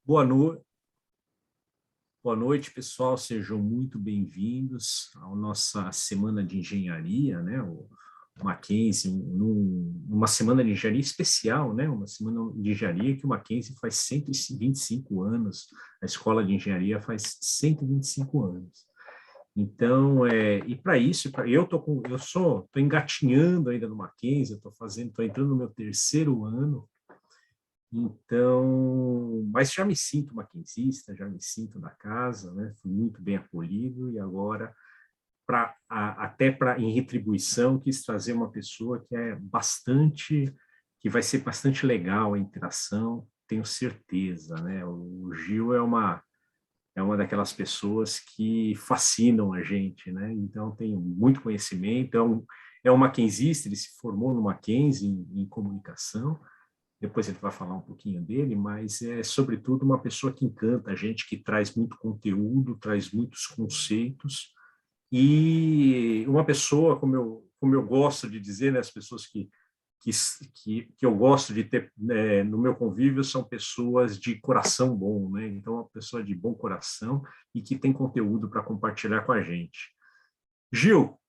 Boa noite, boa noite, pessoal. Sejam muito bem-vindos à nossa semana de engenharia, né? O Mackenzie, uma semana de engenharia especial, né? Uma semana de engenharia que o Mackenzie faz 125 anos, a escola de engenharia faz 125 anos. Então, e para isso, eu estou engatinhando ainda no Mackenzie, estou entrando no meu terceiro ano. Então, mas já me sinto maquinzista, já me sinto da casa, né? Fui muito bem acolhido e agora, até para em retribuição, quis trazer uma pessoa que vai ser bastante legal a interação, tenho certeza, né? O Gil é uma daquelas pessoas que fascinam a gente, né? Então, tem muito conhecimento, é um maquinzista, ele se formou no Mackenzie em comunicação. Depois ele vai falar um pouquinho dele, mas é, sobretudo, uma pessoa que encanta a gente, que traz muito conteúdo, traz muitos conceitos, e uma pessoa, como eu gosto de dizer, né, as pessoas que, que eu gosto de ter no meu convívio são pessoas de coração bom, né? Então, uma pessoa de bom coração e que tem conteúdo para compartilhar com a gente. Gil,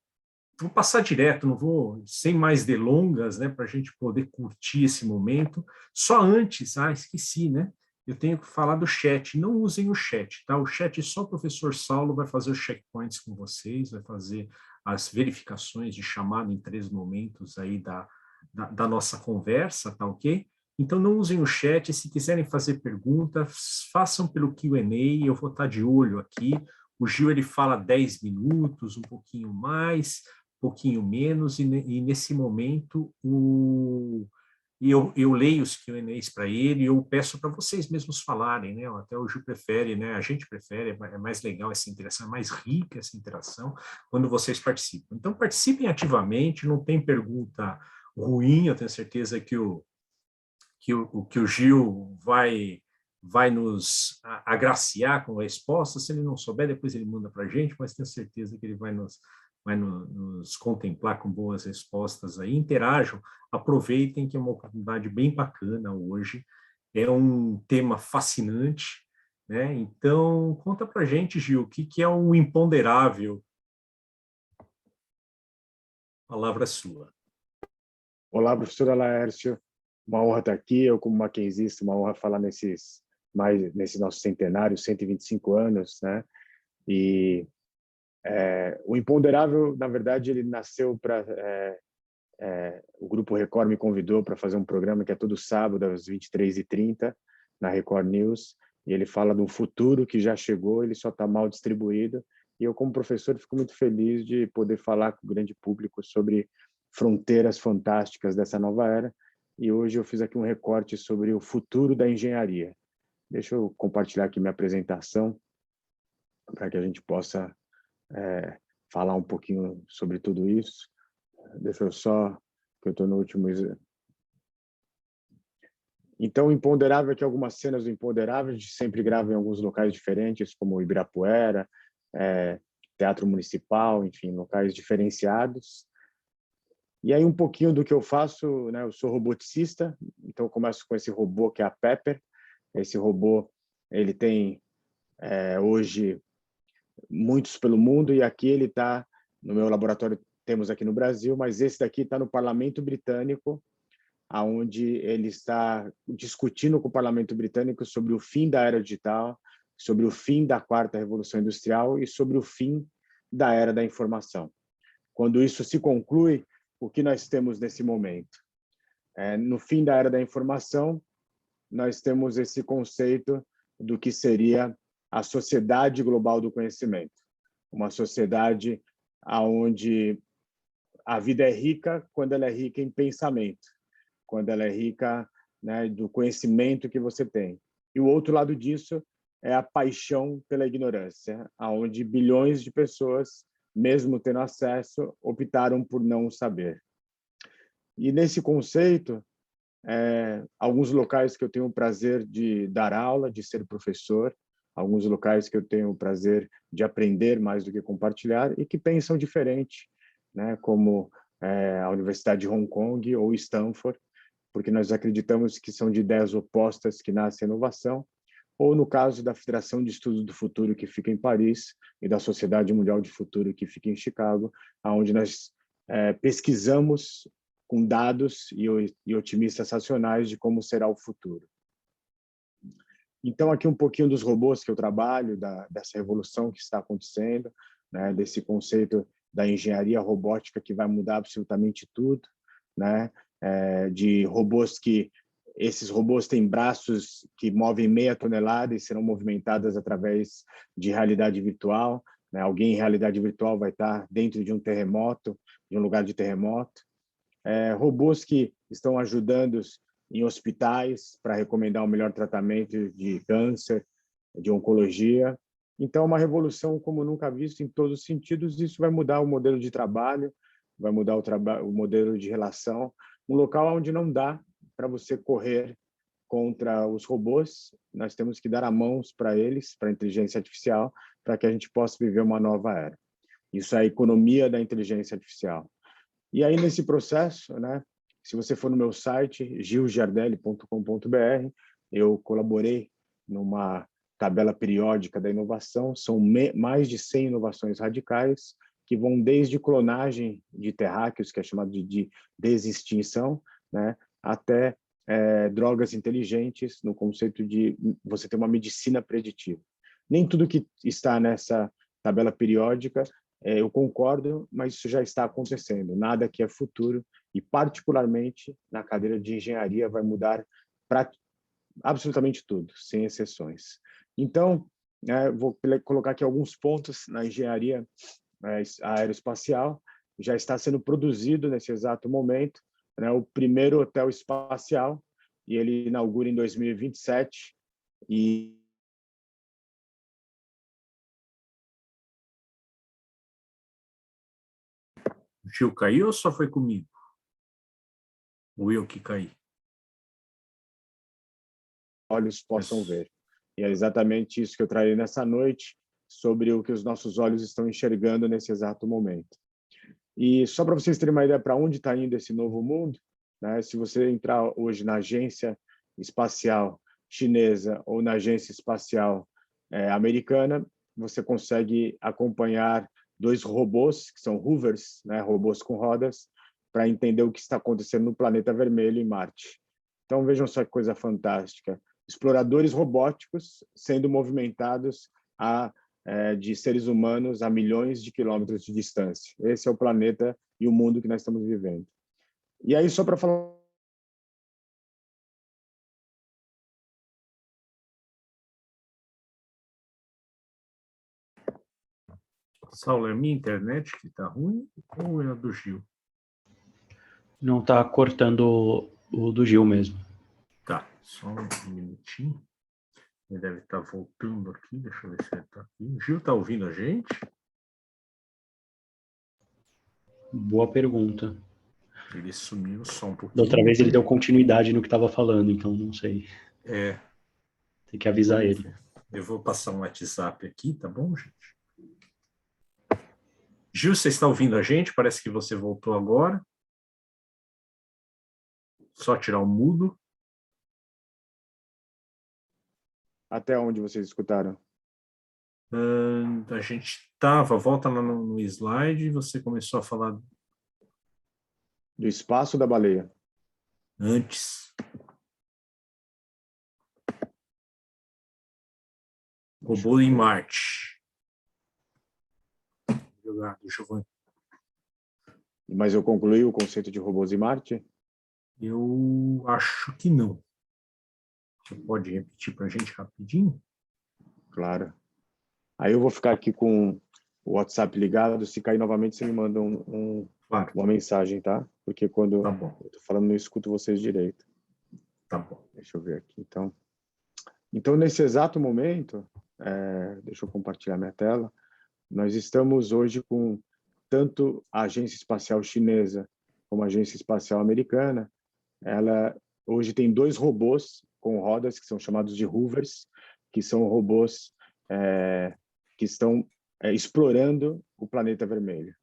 vou passar direto, não vou, sem mais delongas, né, para a gente poder curtir esse momento. Só antes, esqueci, né? Eu tenho que falar do chat. Não usem o chat, tá? O chat só o professor Saulo vai fazer os checkpoints com vocês, vai fazer as verificações de chamada em 3 momentos aí da nossa conversa, tá ok? Então não usem o chat. Se quiserem fazer perguntas, façam pelo Q&A, eu vou estar de olho aqui. O Gil ele fala 10 minutos, um pouquinho mais, pouquinho menos, e nesse momento eu leio os Q&As para ele, e eu peço para vocês mesmos falarem, né? Até o Gil prefere, né? A gente prefere, é mais legal essa interação, é mais rica essa interação quando vocês participam. Então participem ativamente, não tem pergunta ruim, eu tenho certeza que o Gil vai nos agraciar com a resposta. Se ele não souber, depois ele manda para a gente, mas tenho certeza que ele vai nos contemplar com boas respostas aí. Interajam, aproveitem que é uma oportunidade bem bacana hoje, é um tema fascinante, né? Então, conta para a gente, Gil, o que é o imponderável? A palavra é sua. Olá, professora Laércio. Uma honra estar aqui. Eu, como maquinzista, uma honra falar nesse nosso centenário, 125 anos, né? E o Imponderável, na verdade, ele nasceu para... o Grupo Record me convidou para fazer um programa que é todo sábado, às 23h30, na Record News, e ele fala de um futuro que já chegou, ele só está mal distribuído, e eu, como professor, fico muito feliz de poder falar com o grande público sobre fronteiras fantásticas dessa nova era, e hoje eu fiz aqui um recorte sobre o futuro da engenharia. Deixa eu compartilhar aqui minha apresentação, para que a gente possa falar um pouquinho sobre tudo isso. Deixa eu só, que eu estou no último... Então, o Imponderável, aqui algumas cenas do Imponderável, a gente sempre grava em alguns locais diferentes, como Ibirapuera, Teatro Municipal, enfim, locais diferenciados. E aí um pouquinho do que eu faço, né? Eu sou roboticista, então eu começo com esse robô que é a Pepper. Esse robô, ele tem hoje muitos pelo mundo, e aqui ele está no meu laboratório, temos aqui no Brasil, mas esse daqui está no Parlamento Britânico, aonde ele está discutindo com o Parlamento Britânico sobre o fim da era digital, sobre o fim da quarta revolução industrial e sobre o fim da era da informação. Quando isso se conclui, o que nós temos nesse momento? No fim da era da informação, nós temos esse conceito do que seria a sociedade global do conhecimento, uma sociedade onde a vida é rica quando ela é rica em pensamento, quando ela é rica, né, do conhecimento que você tem. E o outro lado disso é a paixão pela ignorância, onde bilhões de pessoas, mesmo tendo acesso, optaram por não saber. E nesse conceito, alguns locais que eu tenho o prazer de dar aula, de ser professor, alguns locais que eu tenho o prazer de aprender mais do que compartilhar e que pensam diferente, né, como a Universidade de Hong Kong ou Stanford, porque nós acreditamos que são de ideias opostas que nasce a inovação, ou no caso da Federação de Estudos do Futuro, que fica em Paris, e da Sociedade Mundial de Futuro, que fica em Chicago, onde nós pesquisamos com dados e otimistas racionais de como será o futuro. Então, aqui um pouquinho dos robôs que eu trabalho, dessa revolução que está acontecendo, né, desse conceito da engenharia robótica que vai mudar absolutamente tudo, né, de robôs esses robôs têm braços que movem meia tonelada e serão movimentadas através de realidade virtual, né? Alguém em realidade virtual vai estar dentro de um terremoto, de um lugar de terremoto. Robôs que estão ajudando em hospitais para recomendar o melhor tratamento de câncer, de oncologia. Então, uma revolução como nunca visto em todos os sentidos. Isso vai mudar o modelo de trabalho, vai mudar o modelo de relação. Um local onde não dá para você correr contra os robôs, nós temos que dar a mãos para eles, para a inteligência artificial, para que a gente possa viver uma nova era. Isso é a economia da inteligência artificial. E aí, nesse processo, né, se você for no meu site, gilgiardelli.com.br, eu colaborei numa tabela periódica da inovação. São mais de 100 inovações radicais, que vão desde clonagem de terráqueos, que é chamado de desextinção, né, até drogas inteligentes, no conceito de você ter uma medicina preditiva. Nem tudo que está nessa tabela periódica eu concordo, mas isso já está acontecendo. Nada que é futuro, e particularmente na cadeira de engenharia vai mudar para absolutamente tudo, sem exceções. Então, vou colocar aqui alguns pontos na engenharia aeroespacial. Já está sendo produzido nesse exato momento, né, o primeiro hotel espacial, e ele inaugura em 2027, e O Gil caiu ou só foi comigo? Ou eu que caí? olhos possam ver. E é exatamente isso que eu trarei nessa noite, sobre o que os nossos olhos estão enxergando nesse exato momento. E só para vocês terem uma ideia para onde está indo esse novo mundo, né? Se você entrar hoje na agência espacial chinesa ou na agência espacial americana, você consegue acompanhar dois robôs, que são rovers, né? Robôs com rodas, para entender o que está acontecendo no planeta vermelho, em Marte. Então, vejam só que coisa fantástica. Exploradores robóticos sendo movimentados de seres humanos a milhões de quilômetros de distância. Esse é o planeta e o mundo que nós estamos vivendo. E aí, só para falar... Saulo, é a minha internet que está ruim ou é a do Gil? Não, está cortando o do Gil mesmo. Tá, só um minutinho. Ele deve estar voltando aqui, deixa eu ver se ele está aqui. O Gil está ouvindo a gente? Boa pergunta. Ele sumiu só um Da pouquinho. outra vez ele deu continuidade no que estava falando, então não sei. É. Tem que avisar ele. Eu vou passar um WhatsApp aqui, tá bom, gente? Gil, você está ouvindo a gente? Parece que você voltou agora. Só tirar o mudo. Até onde vocês escutaram? A gente estava, volta lá no slide, e você começou a falar Do espaço da baleia. antes. Robô em Marte. Deixa eu ver. Mas eu concluí o conceito de robôs em Marte? Eu acho que não. Você pode repetir para a gente rapidinho? Claro. Aí eu vou ficar aqui com o WhatsApp ligado. Se cair novamente, você me manda Claro. uma mensagem, tá? Porque quando Tá bom. eu tô falando, não escuto vocês direito. Tá bom. Deixa eu ver aqui, então. Então, nesse exato momento, deixa eu compartilhar minha tela, nós estamos hoje com tanto a Agência Espacial Chinesa como a Agência Espacial Americana. Ela hoje tem dois robôs com rodas, que são chamados de rovers, que são robôs que estão explorando o planeta vermelho.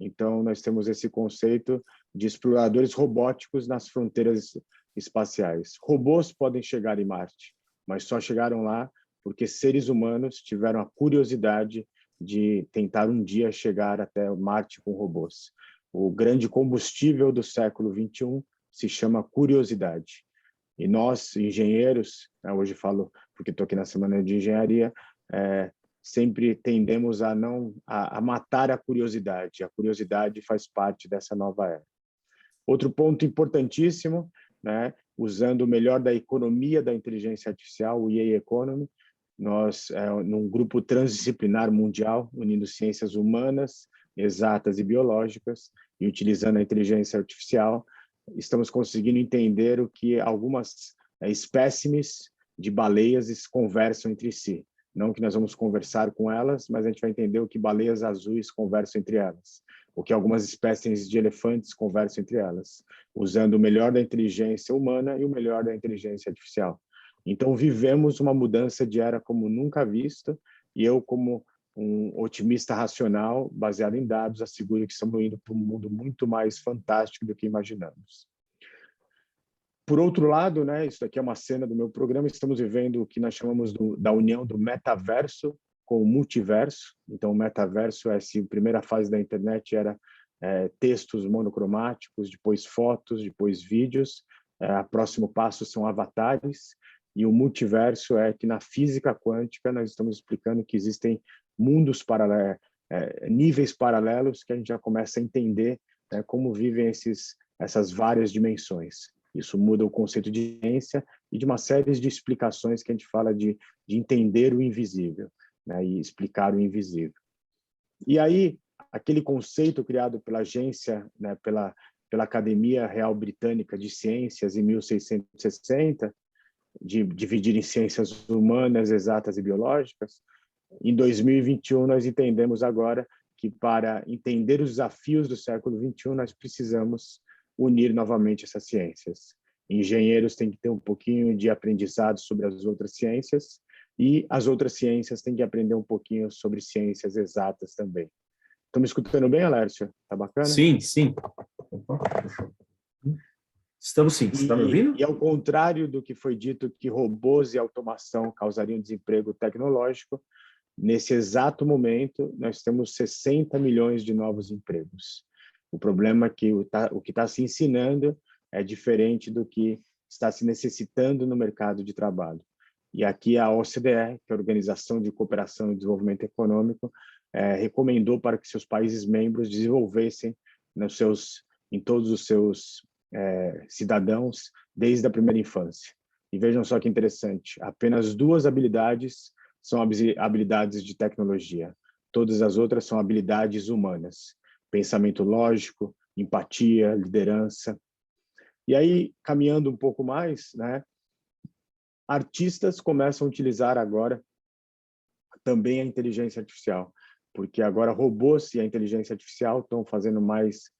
Então, nós temos esse conceito de exploradores robóticos nas fronteiras espaciais. Robôs podem chegar em Marte, mas só chegaram lá porque seres humanos tiveram a curiosidade de tentar um dia chegar até Marte com robôs. O grande combustível do século XXI se chama curiosidade. E nós, engenheiros, hoje falo porque estou aqui na semana de engenharia, sempre tendemos a matar a curiosidade. A curiosidade faz parte dessa nova era. Outro ponto importantíssimo, né, usando o melhor da economia da inteligência artificial, o EA Economy, nós, num grupo transdisciplinar mundial, unindo ciências humanas, exatas e biológicas, e utilizando a inteligência artificial, estamos conseguindo entender o que algumas espécimes de baleias conversam entre si. Não que nós vamos conversar com elas, mas a gente vai entender o que baleias azuis conversam entre elas, o que algumas espécies de elefantes conversam entre elas, usando o melhor da inteligência humana e o melhor da inteligência artificial. Então, vivemos uma mudança de era como nunca vista, e eu, como um otimista racional, baseado em dados, asseguro que estamos indo para um mundo muito mais fantástico do que imaginamos. Por outro lado, né, isso aqui é uma cena do meu programa, estamos vivendo o que nós chamamos da união do metaverso com o multiverso. Então, o metaverso se a primeira fase da internet era textos monocromáticos, depois fotos, depois vídeos, o próximo passo são avatares, e o multiverso é que na física quântica nós estamos explicando que existem mundos paralelos, níveis paralelos, que a gente já começa a entender como vivem essas várias dimensões. Isso muda o conceito de ciência e de uma série de explicações que a gente fala de entender o invisível, né, e explicar o invisível. E aí, aquele conceito criado pela agência, né, pela Academia Real Britânica de Ciências em 1660, de dividir em ciências humanas, exatas e biológicas, em 2021 nós entendemos agora que para entender os desafios do século XXI nós precisamos unir novamente essas ciências. Engenheiros têm que ter um pouquinho de aprendizado sobre as outras ciências e as outras ciências têm que aprender um pouquinho sobre ciências exatas também. Estão me escutando bem, Alércio? Tá bacana? Sim, sim. Estamos sim. Você está me ouvindo? E ao contrário do que foi dito que robôs e automação causariam desemprego tecnológico, nesse exato momento nós temos 60 milhões de novos empregos. O problema é que o que está se ensinando é diferente do que está se necessitando no mercado de trabalho. E aqui a OCDE, que é a Organização de Cooperação e Desenvolvimento Econômico, recomendou para que seus países membros desenvolvessem em todos os seus cidadãos desde a primeira infância. E vejam só que interessante, apenas 2 habilidades são habilidades de tecnologia. Todas as outras são habilidades humanas. Pensamento lógico, empatia, liderança. E aí, caminhando um pouco mais, né, artistas começam a utilizar agora também a inteligência artificial, porque agora robôs e a inteligência artificial estão fazendo mais,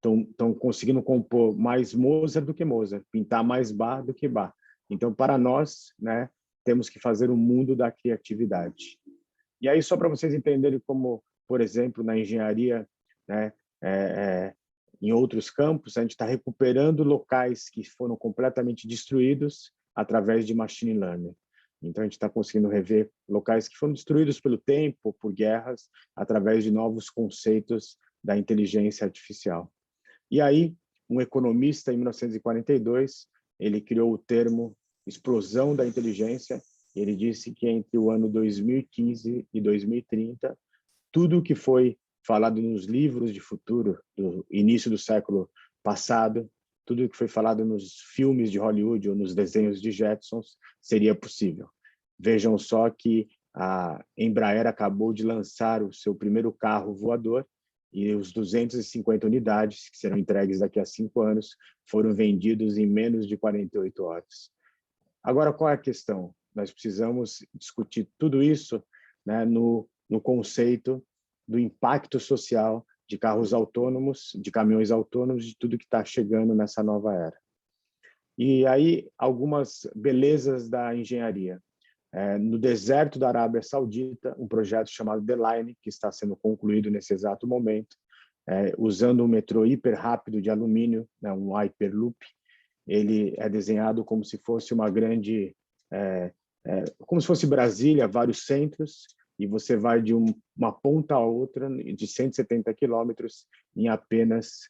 estão conseguindo compor mais Mozart do que Mozart, pintar mais Bach do que Bach. Então, para nós, né, temos que fazer o mundo da criatividade. E aí, só para vocês entenderem como, por exemplo, na engenharia, né, em outros campos, a gente está recuperando locais que foram completamente destruídos através de machine learning. Então, a gente está conseguindo rever locais que foram destruídos pelo tempo, por guerras, através de novos conceitos da inteligência artificial. E aí, um economista, em 1942, ele criou o termo explosão da inteligência. Ele disse que entre o ano 2015 e 2030, tudo o que foi falado nos livros de futuro, do início do século passado, tudo o que foi falado nos filmes de Hollywood ou nos desenhos de Jetsons, seria possível. Vejam só que a Embraer acabou de lançar o seu primeiro carro voador e os 250 unidades, que serão entregues daqui a 5 anos, foram vendidos em menos de 48 horas. Agora, qual é a questão? Nós precisamos discutir tudo isso, né, no conceito do impacto social de carros autônomos, de caminhões autônomos, de tudo que está chegando nessa nova era. E aí, algumas belezas da engenharia. No deserto da Arábia Saudita, um projeto chamado The Line, que está sendo concluído nesse exato momento, usando um metrô hiper rápido de alumínio, né, um Hyperloop, ele é desenhado como se fosse uma grande, como se fosse Brasília, vários centros, e você vai de uma ponta a outra, de 170 quilômetros, em apenas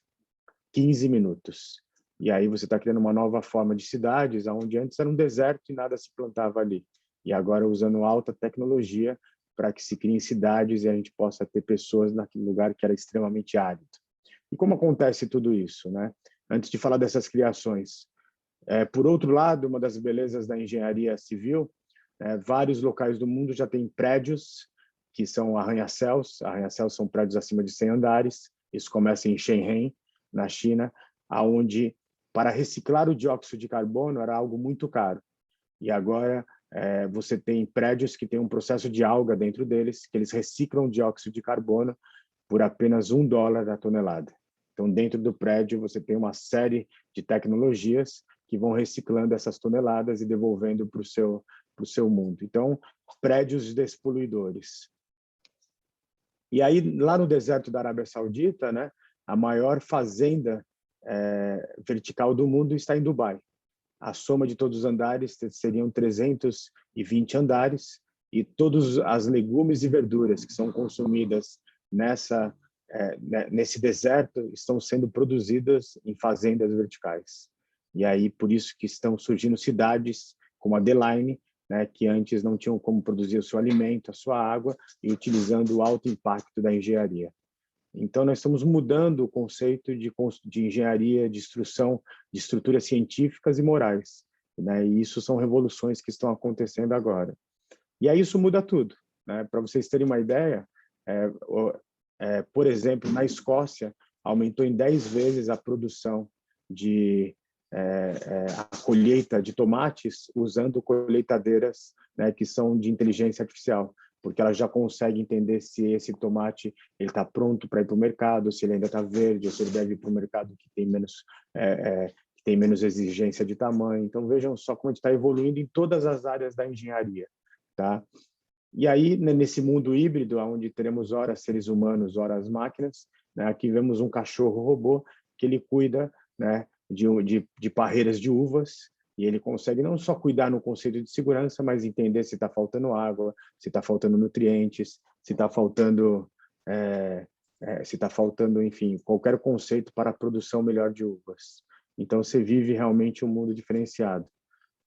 15 minutos. E aí você está criando uma nova forma de cidades, onde antes era um deserto e nada se plantava ali. E agora usando alta tecnologia para que se criem cidades e a gente possa ter pessoas naquele lugar que era extremamente árido. E como acontece tudo isso, né? Antes de falar dessas criações, por outro lado, uma das belezas da engenharia civil, vários locais do mundo já têm prédios que são arranha-céus. Arranha-céus são prédios acima de 100 andares. Isso começa em Shenzhen, na China, aonde para reciclar o dióxido de carbono era algo muito caro. E agora você tem prédios que têm um processo de alga dentro deles, que eles reciclam o dióxido de carbono por apenas $1 a tonelada. Então, dentro do prédio, você tem uma série de tecnologias que vão reciclando essas toneladas e devolvendo para o seu mundo. Então, prédios despoluidores. E aí, lá no deserto da Arábia Saudita, né, a maior fazenda vertical do mundo está em Dubai. A soma de todos os andares seriam 320 andares, e todas as legumes e verduras que são consumidas nesse deserto estão sendo produzidas em fazendas verticais. E aí, por isso que estão surgindo cidades como a Adelaide, né, que antes não tinham como produzir o seu alimento, a sua água, e utilizando o alto impacto da engenharia. Então, nós estamos mudando o conceito de engenharia, de instrução, de estruturas científicas e morais, né? E isso são revoluções que estão acontecendo agora. E aí isso muda tudo, né? Para vocês terem uma ideia, por exemplo, na Escócia, aumentou em 10 vezes a produção a colheita de tomates usando colheitadeiras, né, que são de inteligência artificial, porque ela já consegue entender se esse tomate ele está pronto para ir para o mercado, se ele ainda está verde, ou se ele deve ir para o mercado que tem menos exigência de tamanho. Então, vejam só como a gente está evoluindo em todas as áreas da engenharia. Tá? E aí, nesse mundo híbrido, onde teremos horas seres humanos, horas máquinas, né, aqui vemos um cachorro-robô que ele cuida, né, de parreiras de uvas, e ele consegue não só cuidar no conceito de segurança, mas entender se está faltando água, se está faltando nutrientes, se está faltando, enfim, qualquer conceito para a produção melhor de uvas. Então, você vive realmente um mundo diferenciado.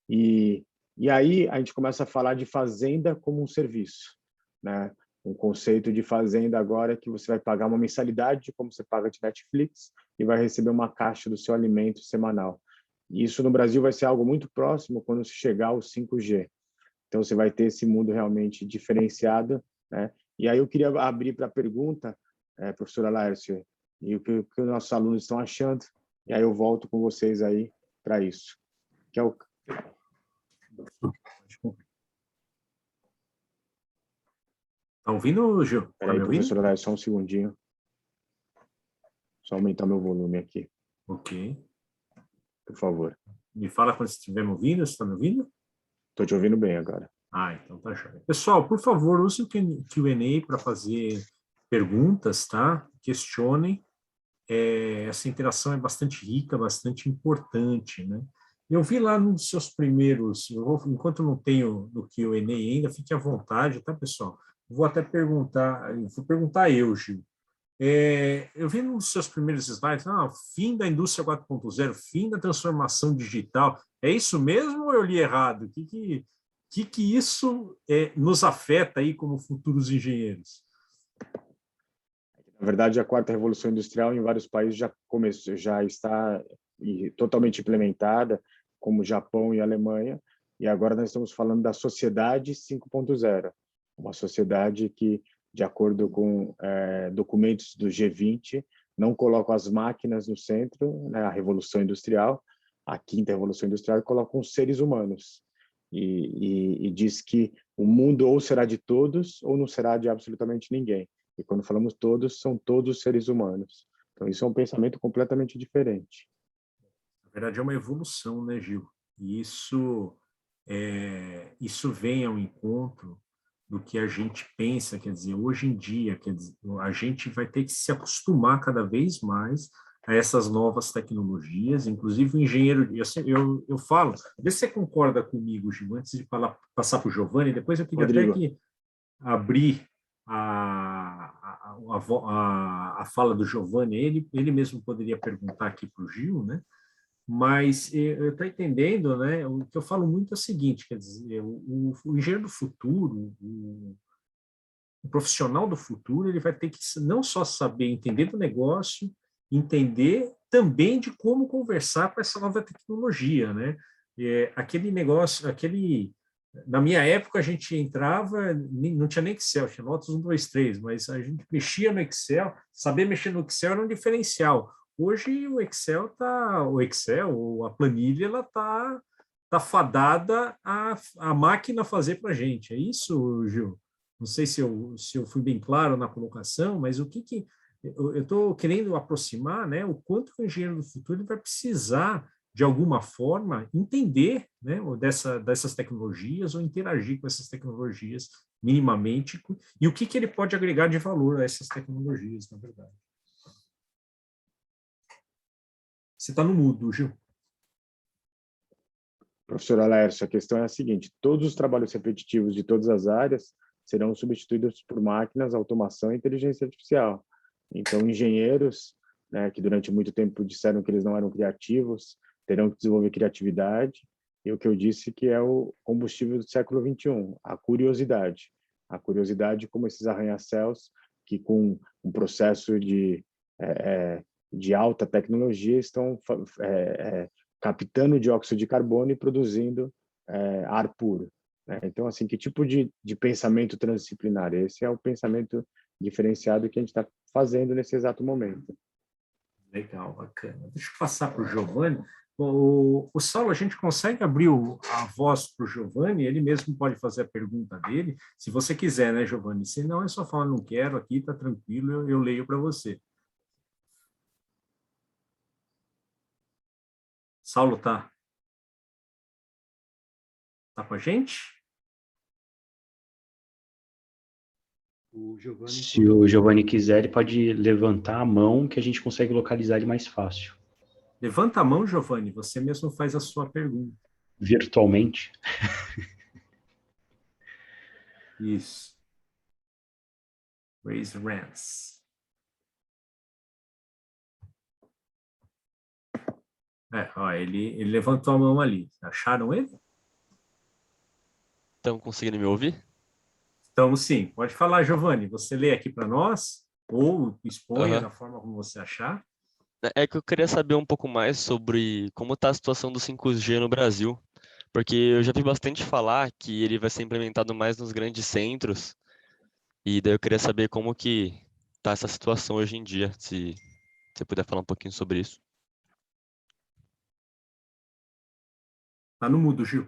E aí a gente começa a falar de fazenda como um serviço, né? Um conceito de fazenda agora que você vai pagar uma mensalidade, como você paga de Netflix, e vai receber uma caixa do seu alimento semanal. E isso no Brasil vai ser algo muito próximo quando chegar ao 5G. Então você vai ter esse mundo realmente diferenciado, né? E aí eu queria abrir para a pergunta, professora Laércio, e o que os nossos alunos estão achando, e aí eu volto com vocês aí para isso. Que é o Tá ouvindo, Gil? Tá Peraí, me ouvindo? professor Léo, só um segundinho. Só aumentar meu volume aqui, Ok. por favor. Me fala quando estiver me ouvindo, você está me ouvindo? Estou te ouvindo bem agora. Ah, então tá jóia. Pessoal, por favor, use o Q&A para fazer perguntas, tá? Questionem. Essa interação é bastante rica, bastante importante, né? Eu vi lá nos seus primeiros, enquanto não tenho no Q&A ainda, fique à vontade, tá, pessoal? Vou até perguntar, vou perguntar eu, Gil. Eu vi nos seus primeiros slides, fim da indústria 4.0, fim da transformação digital. É isso mesmo ou eu li errado? O que isso nos afeta aí como futuros engenheiros? Na verdade, a quarta revolução industrial em vários países já está totalmente implementada, como Japão e Alemanha, e agora nós estamos falando da sociedade 5.0, uma sociedade que, de acordo com documentos do G20, não coloca as máquinas no centro, né, a revolução industrial, a quinta revolução industrial, coloca os seres humanos. E diz que o mundo ou será de todos ou não será de absolutamente ninguém. E quando falamos todos, são todos seres humanos. Então, isso é um pensamento completamente diferente. Na verdade, é uma evolução, né, Gil? E isso vem ao encontro do que a gente pensa, quer dizer, hoje em dia, quer dizer, a gente vai ter que se acostumar cada vez mais a essas novas tecnologias, inclusive o engenheiro, eu falo, vê se você concorda comigo, Gil, antes de passar para o Giovanni, depois eu queria até Rodrigo, que abrir a fala do Giovanni, ele mesmo poderia perguntar aqui para o Gil, né? Mas eu estou entendendo, né? O que eu falo muito é o seguinte, quer dizer, o engenheiro do futuro, o profissional do futuro, ele vai ter que não só saber entender do negócio, entender também de como conversar com essa nova tecnologia, né? Aquele negócio, na minha época a gente entrava, não tinha nem Excel, tinha Lotus 1, 2, 3, mas a gente mexia no Excel, saber mexer no Excel era um diferencial. Hoje o Excel ou a planilha, ela tá fadada a máquina fazer para a gente. É isso, Gil? Não sei se eu fui bem claro na colocação, mas o que eu estou querendo aproximar, né? O quanto o engenheiro do futuro ele vai precisar, de alguma forma, entender, né, dessas tecnologias ou interagir com essas tecnologias minimamente, e o que ele pode agregar de valor a essas tecnologias, na verdade. Você está no mudo, Gil. professor Laércio, a questão é a seguinte: todos os trabalhos repetitivos de todas as áreas serão substituídos por máquinas, automação e inteligência artificial. Então, engenheiros, né, que durante muito tempo disseram que eles não eram criativos, terão que desenvolver criatividade, e o que eu disse que é o combustível do século XXI, a curiosidade. A curiosidade como esses arranha-céus que, com um processo de alta tecnologia, estão captando dióxido de carbono e produzindo ar puro. Né? Então, assim, que tipo de pensamento transdisciplinar? Esse é o pensamento diferenciado que a gente está fazendo nesse exato momento. Legal, bacana. Deixa eu passar para o Giovanni. O Saulo, a gente consegue abrir a voz para o Giovanni? Ele mesmo pode fazer a pergunta dele, se você quiser, né, Giovanni? Se não, é só falar, não quero, aqui está tranquilo, eu leio para você. Saulo tá com a gente? Se o Giovanni quiser, ele pode levantar a mão que a gente consegue localizar ele mais fácil. Levanta a mão, Giovanni, você mesmo faz a sua pergunta. Virtualmente. Isso. Raise hands. Ó, ele levantou a mão ali. Acharam ele? Estão conseguindo me ouvir? Estamos sim. Pode falar, Giovanni. Você lê aqui para nós ou exponha Aham. da forma como você achar. É que eu queria saber um pouco mais sobre como está a situação do 5G no Brasil, porque eu já vi bastante falar que ele vai ser implementado mais nos grandes centros, e daí eu queria saber como que está essa situação hoje em dia, se você puder falar um pouquinho sobre isso. Tá no mudo, Gil.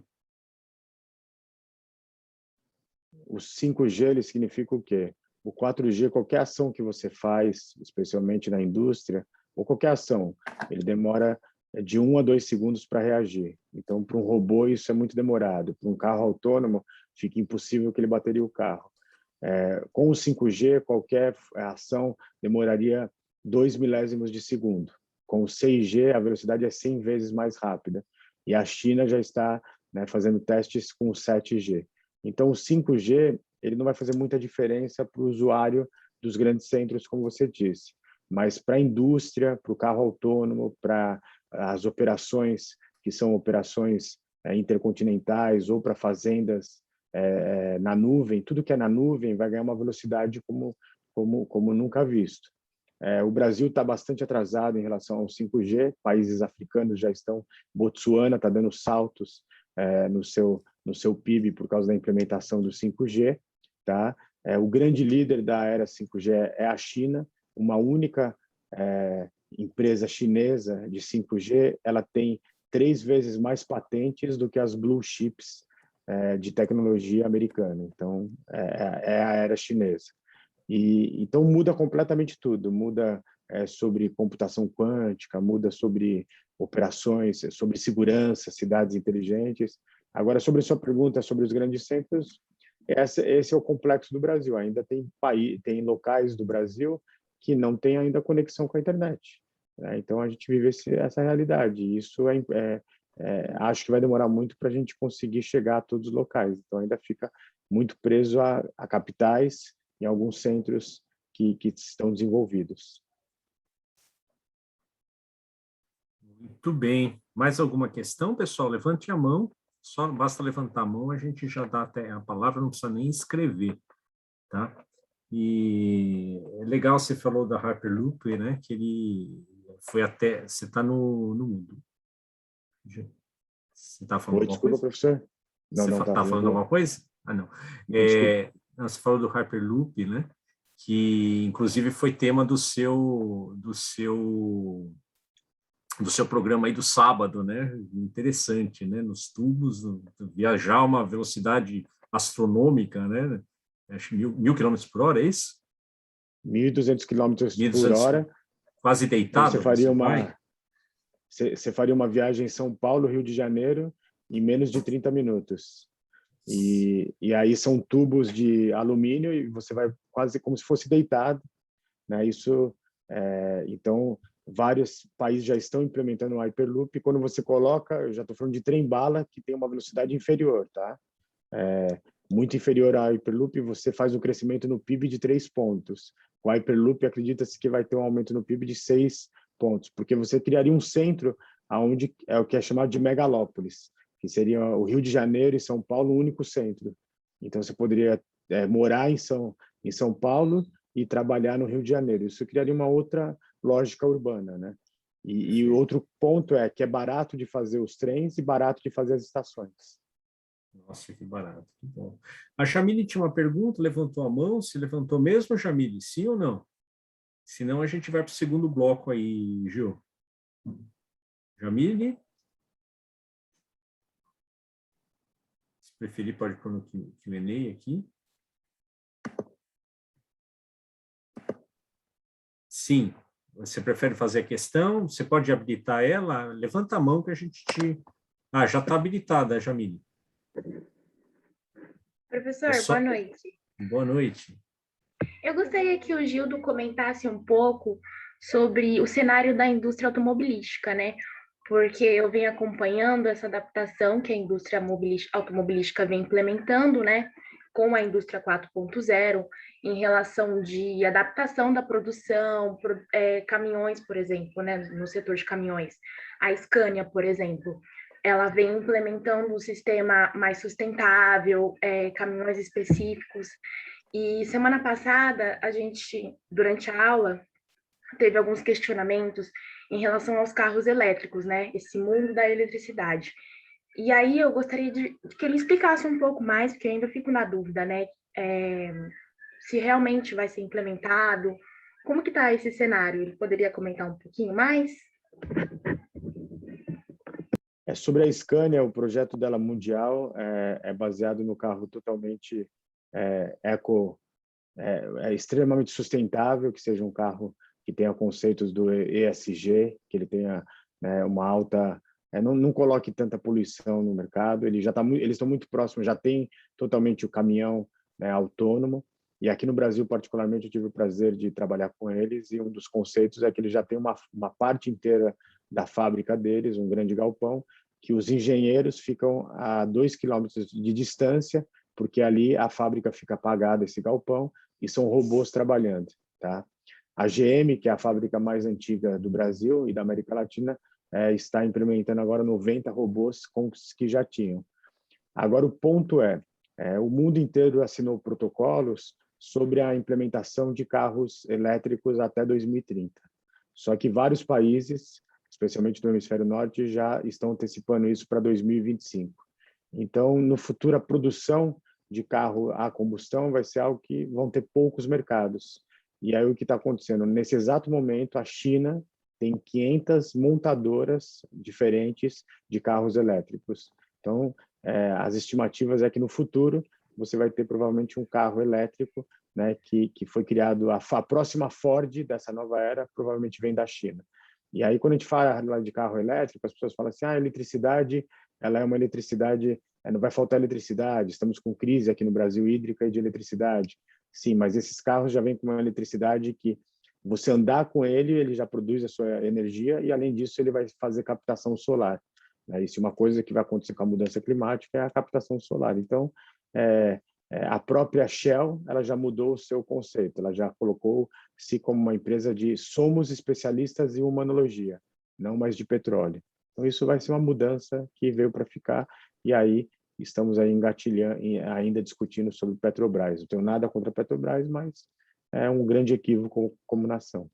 O 5G ele significa o quê? O 4G, qualquer ação que você faz, especialmente na indústria, ou qualquer ação, ele demora de 1 a 2 segundos para reagir. Então, para um robô, isso é muito demorado. Para um carro autônomo, fica impossível que ele bateria o carro. Com o 5G, qualquer ação demoraria 2 milésimos de segundo. Com o 6G, a velocidade é 100 vezes mais rápida. E a China já está, né, fazendo testes com o 7G. Então, o 5G ele não vai fazer muita diferença para o usuário dos grandes centros, como você disse. Mas para a indústria, para o carro autônomo, para as operações que são operações intercontinentais ou para fazendas na nuvem, tudo que é na nuvem vai ganhar uma velocidade como nunca visto. O Brasil está bastante atrasado em relação ao 5G, países africanos já estão, Botsuana está dando saltos no seu PIB por causa da implementação do 5G. Tá? O grande líder da era 5G é a China, uma única empresa chinesa de 5G, ela tem 3 vezes mais patentes do que as blue chips de tecnologia americana. Então, é a era chinesa. Então, muda completamente tudo. Muda sobre computação quântica, muda sobre operações, sobre segurança, cidades inteligentes. Agora, sobre a sua pergunta sobre os grandes centros, esse é o complexo do Brasil. Ainda tem locais do Brasil que não têm ainda conexão com a internet. né? Então, a gente vive essa realidade. E isso acho que vai demorar muito para a gente conseguir chegar a todos os locais. Então, ainda fica muito preso a capitais e alguns centros que estão desenvolvidos. Muito bem. Mais alguma questão, pessoal? Levante a mão. Só basta levantar a mão, a gente já dá até a palavra, não precisa nem escrever, tá? E é legal, você falou da Hyperloop, né? Que ele foi até... Você está no mundo. Você está falando Oi, alguma desculpa, coisa? professor. Não, Você não, está falando alguma coisa? Ah, não. não, desculpa. Não, você falou do Hyperloop, né? Que inclusive foi tema do seu programa aí do sábado, né? Interessante, né? Nos tubos, viajar a uma velocidade astronômica, né? Acho 1.000 quilômetros por hora, é isso? 1.200 quilômetros por 1.200, hora. quase Então, deitado, você vai? você faria uma viagem em São Paulo, Rio de Janeiro, em menos de 30 minutos. E aí são tubos de alumínio e você vai quase como se fosse deitado, né? Então, vários países já estão implementando o Hyperloop. E quando você coloca, eu já estou falando de trem-bala, que tem uma velocidade inferior, tá? Muito inferior ao Hyperloop, você faz um crescimento no PIB de 3 pontos. Com o Hyperloop, acredita-se que vai ter um aumento no PIB de 6 pontos, porque você criaria um centro onde é o que é chamado de megalópolis, que seria o Rio de Janeiro e São Paulo, um único centro. Então, você poderia morar em São Paulo e trabalhar no Rio de Janeiro. Isso criaria uma outra lógica urbana, né? E outro ponto é que é barato de fazer os trens e barato de fazer as estações. Nossa, que barato, que bom. A Jamile tinha uma pergunta, levantou a mão. Se levantou mesmo, Jamile? Sim ou não? Senão a gente vai para o segundo bloco aí, Gil. Jamile? Se preferir, pode pôr no Q&A aqui. Sim. Você prefere fazer a questão? Você pode habilitar ela? Levanta a mão que a gente te... Ah, já está habilitada, Jamile. Professor, boa noite. Boa noite. Eu gostaria que o Gildo comentasse um pouco sobre o cenário da indústria automobilística, né? Porque eu venho acompanhando essa adaptação que a indústria automobilística vem implementando, né? Com a indústria 4.0, em relação de adaptação da produção, caminhões, por exemplo, né? No setor de caminhões. A Scania, por exemplo, ela vem implementando um sistema mais sustentável, caminhões específicos. E semana passada, a gente, durante a aula, teve alguns questionamentos em relação aos carros elétricos, né? Esse mundo da eletricidade. E aí eu gostaria de que ele explicasse um pouco mais, porque eu ainda fico na dúvida, né? Se realmente vai ser implementado, como que está esse cenário? Ele poderia comentar um pouquinho mais? Sobre a Scania, o projeto dela mundial é baseado no carro totalmente extremamente sustentável, que seja um carro que tenha conceitos do ESG, que ele tenha, né, uma alta... não coloque tanta poluição no mercado. Eles estão muito próximos, já tem totalmente o caminhão, né, autônomo. E aqui no Brasil, particularmente, eu tive o prazer de trabalhar com eles, e um dos conceitos é que eles já têm uma parte inteira da fábrica deles, um grande galpão, que os engenheiros ficam a 2 quilômetros de distância, porque ali a fábrica fica apagada, esse galpão, e são robôs trabalhando, tá? A GM, que é a fábrica mais antiga do Brasil e da América Latina, está implementando agora 90 robôs com os que já tinham. Agora, o ponto o mundo inteiro assinou protocolos sobre a implementação de carros elétricos até 2030. Só que vários países, especialmente do hemisfério norte, já estão antecipando isso para 2025. Então, no futuro, a produção de carro a combustão vai ser algo que vão ter poucos mercados. E aí o que está acontecendo? Nesse exato momento, a China tem 500 montadoras diferentes de carros elétricos. Então, as estimativas é que no futuro você vai ter provavelmente um carro elétrico, né, que foi criado, a próxima Ford dessa nova era provavelmente vem da China. E aí, quando a gente fala de carro elétrico, as pessoas falam assim, a eletricidade, ela é uma eletricidade, não vai faltar eletricidade, estamos com crise aqui no Brasil hídrica e de eletricidade. Sim, mas esses carros já vêm com uma eletricidade que você andar com ele, ele já produz a sua energia e, além disso, ele vai fazer captação solar. E se uma coisa que vai acontecer com a mudança climática é a captação solar. Então, a própria Shell, ela já mudou o seu conceito, ela já colocou-se como uma empresa de somos especialistas em humanologia, não mais de petróleo. Então, isso vai ser uma mudança que veio para ficar, e aí estamos aí engatilhando, ainda discutindo sobre Petrobras. Não tenho nada contra a Petrobras, mas é um grande equívoco como nação.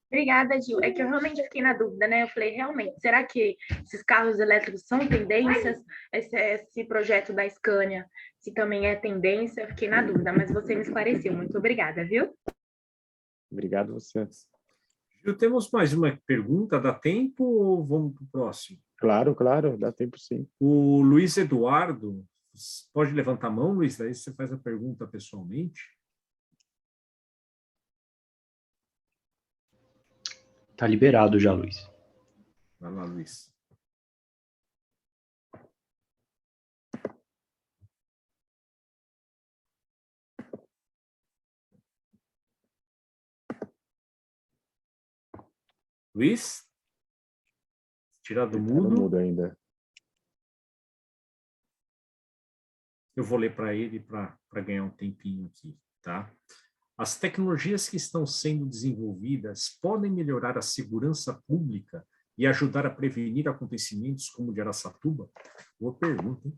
Obrigada, Gil. É que eu realmente fiquei na dúvida, né? Eu falei, realmente, será que esses carros elétricos são tendências? Esse projeto da Scania, se também é tendência? Eu fiquei na dúvida, mas você me esclareceu. Muito obrigada, viu? Obrigado a você. Gil, temos mais uma pergunta, dá tempo ou vamos para o próximo? Claro, claro, dá tempo sim. O Luiz Eduardo, pode levantar a mão, Luiz? Daí você faz a pergunta pessoalmente. Tá liberado já, Luiz. Vai lá, Luiz. Luiz? Tirar do Ele tá no mudo. mudo ainda. Eu vou ler para ele para ganhar um tempinho aqui, tá? As tecnologias que estão sendo desenvolvidas podem melhorar a segurança pública e ajudar a prevenir acontecimentos como o de Araçatuba? Boa pergunta, hein?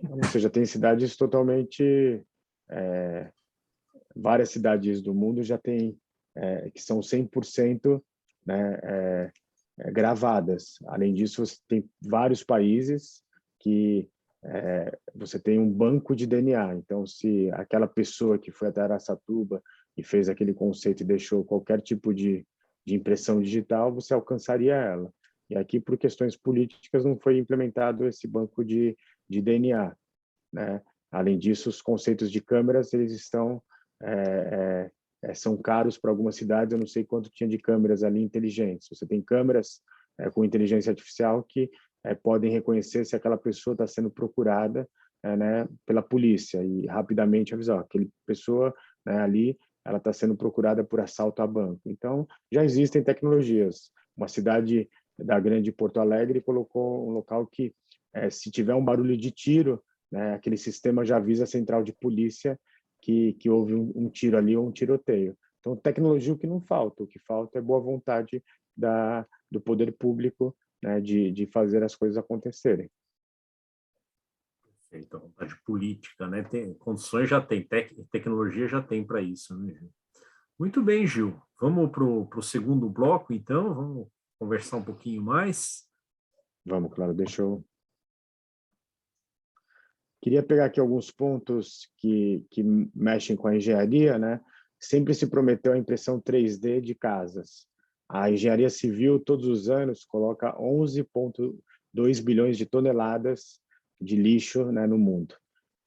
Ou seja, tem cidades totalmente... várias cidades do mundo já têm, que são 100%, né, gravadas. Além disso, você tem vários países que você tem um banco de DNA. Então, se aquela pessoa que foi até Araçatuba e fez aquele conceito e deixou qualquer tipo de impressão digital, você alcançaria ela. E aqui, por questões políticas, não foi implementado esse banco de DNA, né? Além disso, os conceitos de câmeras, eles estão são caros para algumas cidades. Eu não sei quanto tinha de câmeras ali inteligentes. Você tem câmeras com inteligência artificial que podem reconhecer se aquela pessoa está sendo procurada, né, pela polícia, e rapidamente avisar, aquela pessoa, né, ali, ela está sendo procurada por assalto a banco. Então, já existem tecnologias. Uma cidade da grande Porto Alegre colocou um local que, se tiver um barulho de tiro, né, aquele sistema já avisa a central de polícia que houve um tiro ali ou um tiroteio. Então, tecnologia, o que não falta. O que falta é boa vontade do poder público, né, de fazer as coisas acontecerem. Perfeito, a vontade política, né? Condições já tem, tecnologia já tem para isso, né, Gil? Muito bem, Gil. Vamos para o segundo bloco, então? Vamos conversar um pouquinho mais? Vamos, claro. Deixa eu... Queria pegar aqui alguns pontos que mexem com a engenharia, né? Sempre se prometeu a impressão 3D de casas. A engenharia civil, todos os anos, coloca 11,2 bilhões de toneladas de lixo, né, no mundo.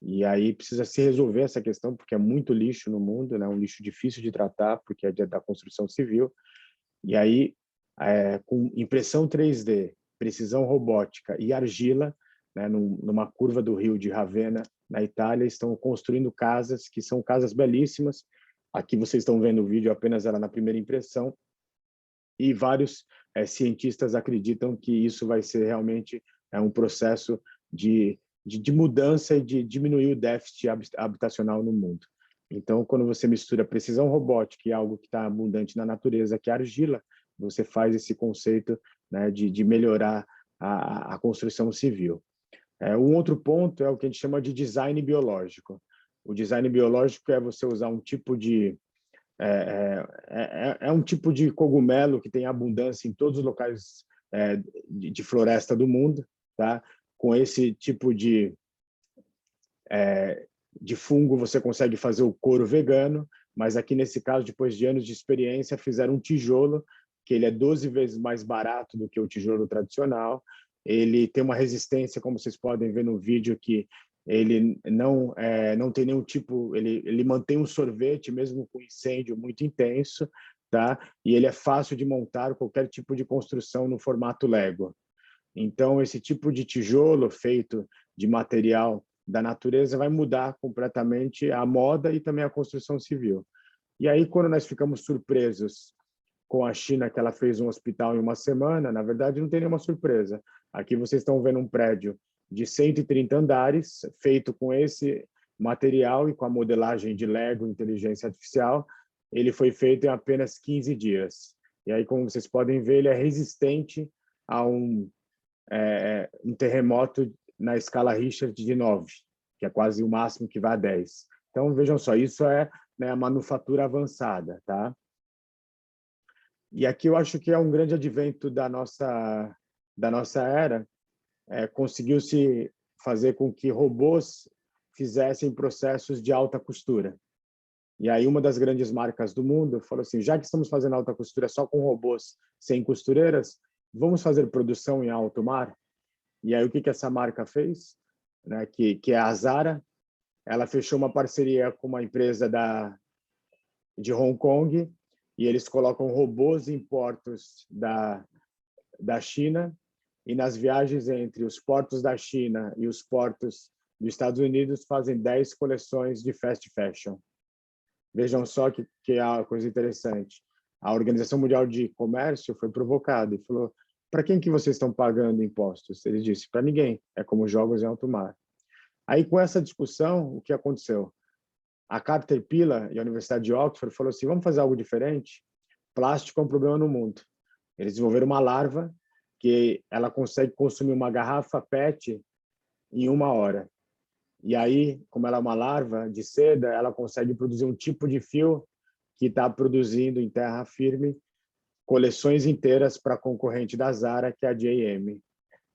E aí precisa se resolver essa questão, porque é muito lixo no mundo, né? Um lixo difícil de tratar, porque é da construção civil. E aí, com impressão 3D, precisão robótica e argila, né, numa curva do rio de Ravenna, na Itália, estão construindo casas que são casas belíssimas. Aqui vocês estão vendo o vídeo apenas ela na primeira impressão. E vários cientistas acreditam que isso vai ser realmente um processo de mudança e de diminuir o déficit habitacional no mundo. Então, quando você mistura precisão robótica e algo que está abundante na natureza, que é a argila, você faz esse conceito, né, de melhorar a construção civil. Um outro ponto é o que a gente chama de design biológico. O design biológico é você usar um tipo de... um tipo de cogumelo que tem abundância em todos os locais de floresta do mundo, tá? Com esse tipo de fungo, você consegue fazer o couro vegano, mas aqui nesse caso, depois de anos de experiência, fizeram um tijolo, que ele é 12 vezes mais barato do que o tijolo tradicional. Ele tem uma resistência, como vocês podem ver no vídeo, que ele não tem nenhum tipo, ele mantém um sorvete, mesmo com incêndio muito intenso, tá? E ele é fácil de montar qualquer tipo de construção no formato Lego. Então, esse tipo de tijolo feito de material da natureza vai mudar completamente a moda e também a construção civil. E aí, quando nós ficamos surpresos com a China, que ela fez um hospital em uma semana, na verdade, não tem nenhuma surpresa. Aqui vocês estão vendo um prédio de 130 andares, feito com esse material e com a modelagem de Lego, inteligência artificial. Ele foi feito em apenas 15 dias. E aí, como vocês podem ver, ele é resistente a um terremoto na escala Richter de 9, que é quase o máximo que vai a 10. Então, vejam só, isso é, né, a manufatura avançada, tá? E aqui eu acho que é um grande advento da nossa era. Conseguiu-se fazer com que robôs fizessem processos de alta costura. E aí uma das grandes marcas do mundo falou assim, já que estamos fazendo alta costura só com robôs sem costureiras, vamos fazer produção em alto mar? E aí o que essa marca fez? Né, que é a Zara. Ela fechou uma parceria com uma empresa de Hong Kong, e eles colocam robôs em portos da China, e nas viagens entre os portos da China e os portos dos Estados Unidos fazem 10 coleções de fast fashion. Vejam só que é uma coisa interessante. A Organização Mundial de Comércio foi provocada e falou, para quem que vocês estão pagando impostos? Eles disseram, para ninguém, é como jogos em alto mar. Aí, com essa discussão, o que aconteceu? A Caterpillar e a Universidade de Oxford falou assim, vamos fazer algo diferente? Plástico é um problema no mundo. Eles desenvolveram uma larva que ela consegue consumir uma garrafa PET em 1 hora. E aí, como ela é uma larva de seda, ela consegue produzir um tipo de fio que está produzindo em terra firme coleções inteiras para a concorrente da Zara, que é a J&M.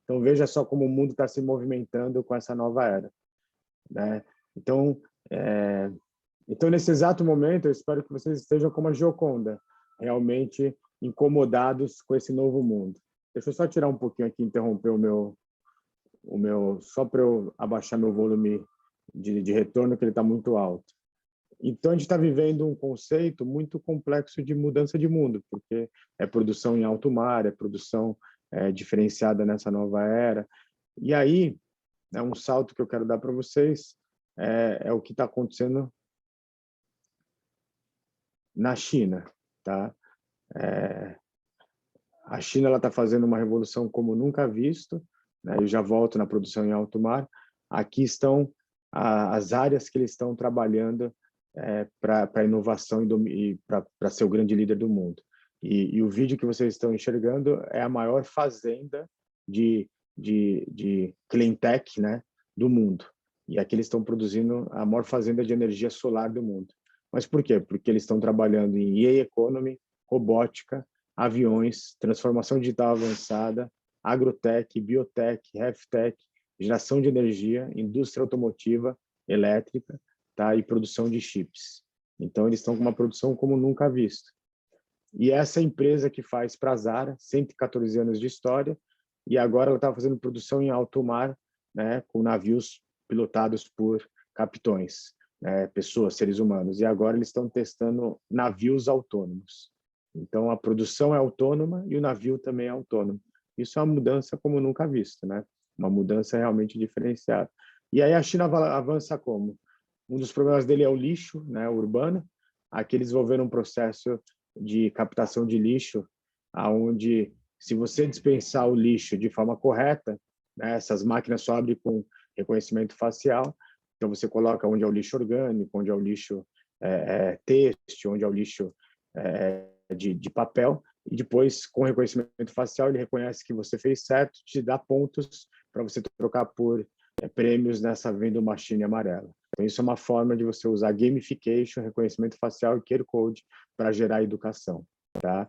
Então, veja só como o mundo está se movimentando com essa nova era, né? Então, nesse exato momento, eu espero que vocês estejam como a Gioconda, realmente incomodados com esse novo mundo. Deixa eu só tirar um pouquinho aqui, interromper o meu só para eu abaixar meu volume de retorno, que ele está muito alto. Então, a gente está vivendo um conceito muito complexo de mudança de mundo, porque é produção em alto mar, é produção diferenciada nessa nova era. E aí, um salto que eu quero dar para vocês é o que está acontecendo na China, tá? A China está fazendo uma revolução como nunca visto, né? Eu já volto na produção em alto mar. Aqui estão as áreas que eles estão trabalhando para inovação e para ser o grande líder do mundo. E o vídeo que vocês estão enxergando é a maior fazenda de clean tech, né, do mundo. E aqui eles estão produzindo a maior fazenda de energia solar do mundo. Mas por quê? Porque eles estão trabalhando em e-economy, robótica, aviões, transformação digital avançada, agrotech, biotech, healthtech, geração de energia, indústria automotiva, elétrica, tá? E produção de chips. Então, eles estão com uma produção como nunca visto. E essa empresa que faz para a Zara, 114 anos de história, e agora ela está fazendo produção em alto mar, né, com navios pilotados por capitões, né, pessoas, seres humanos. E agora eles estão testando navios autônomos. Então, a produção é autônoma e o navio também é autônomo. Isso é uma mudança como nunca vista, né? Uma mudança realmente diferenciada. E aí a China avança como? Um dos problemas dele é o lixo, né, urbano. Aqui eles desenvolveram um processo de captação de lixo, aonde se você dispensar o lixo de forma correta, né, essas máquinas só abrem com reconhecimento facial. Então você coloca onde é o lixo orgânico, onde é o lixo têxtil, onde é o lixo de papel, e depois, com reconhecimento facial, ele reconhece que você fez certo, te dá pontos para você trocar por prêmios nessa vending machine amarela. Então, isso é uma forma de você usar gamification, reconhecimento facial e QR Code para gerar educação, tá?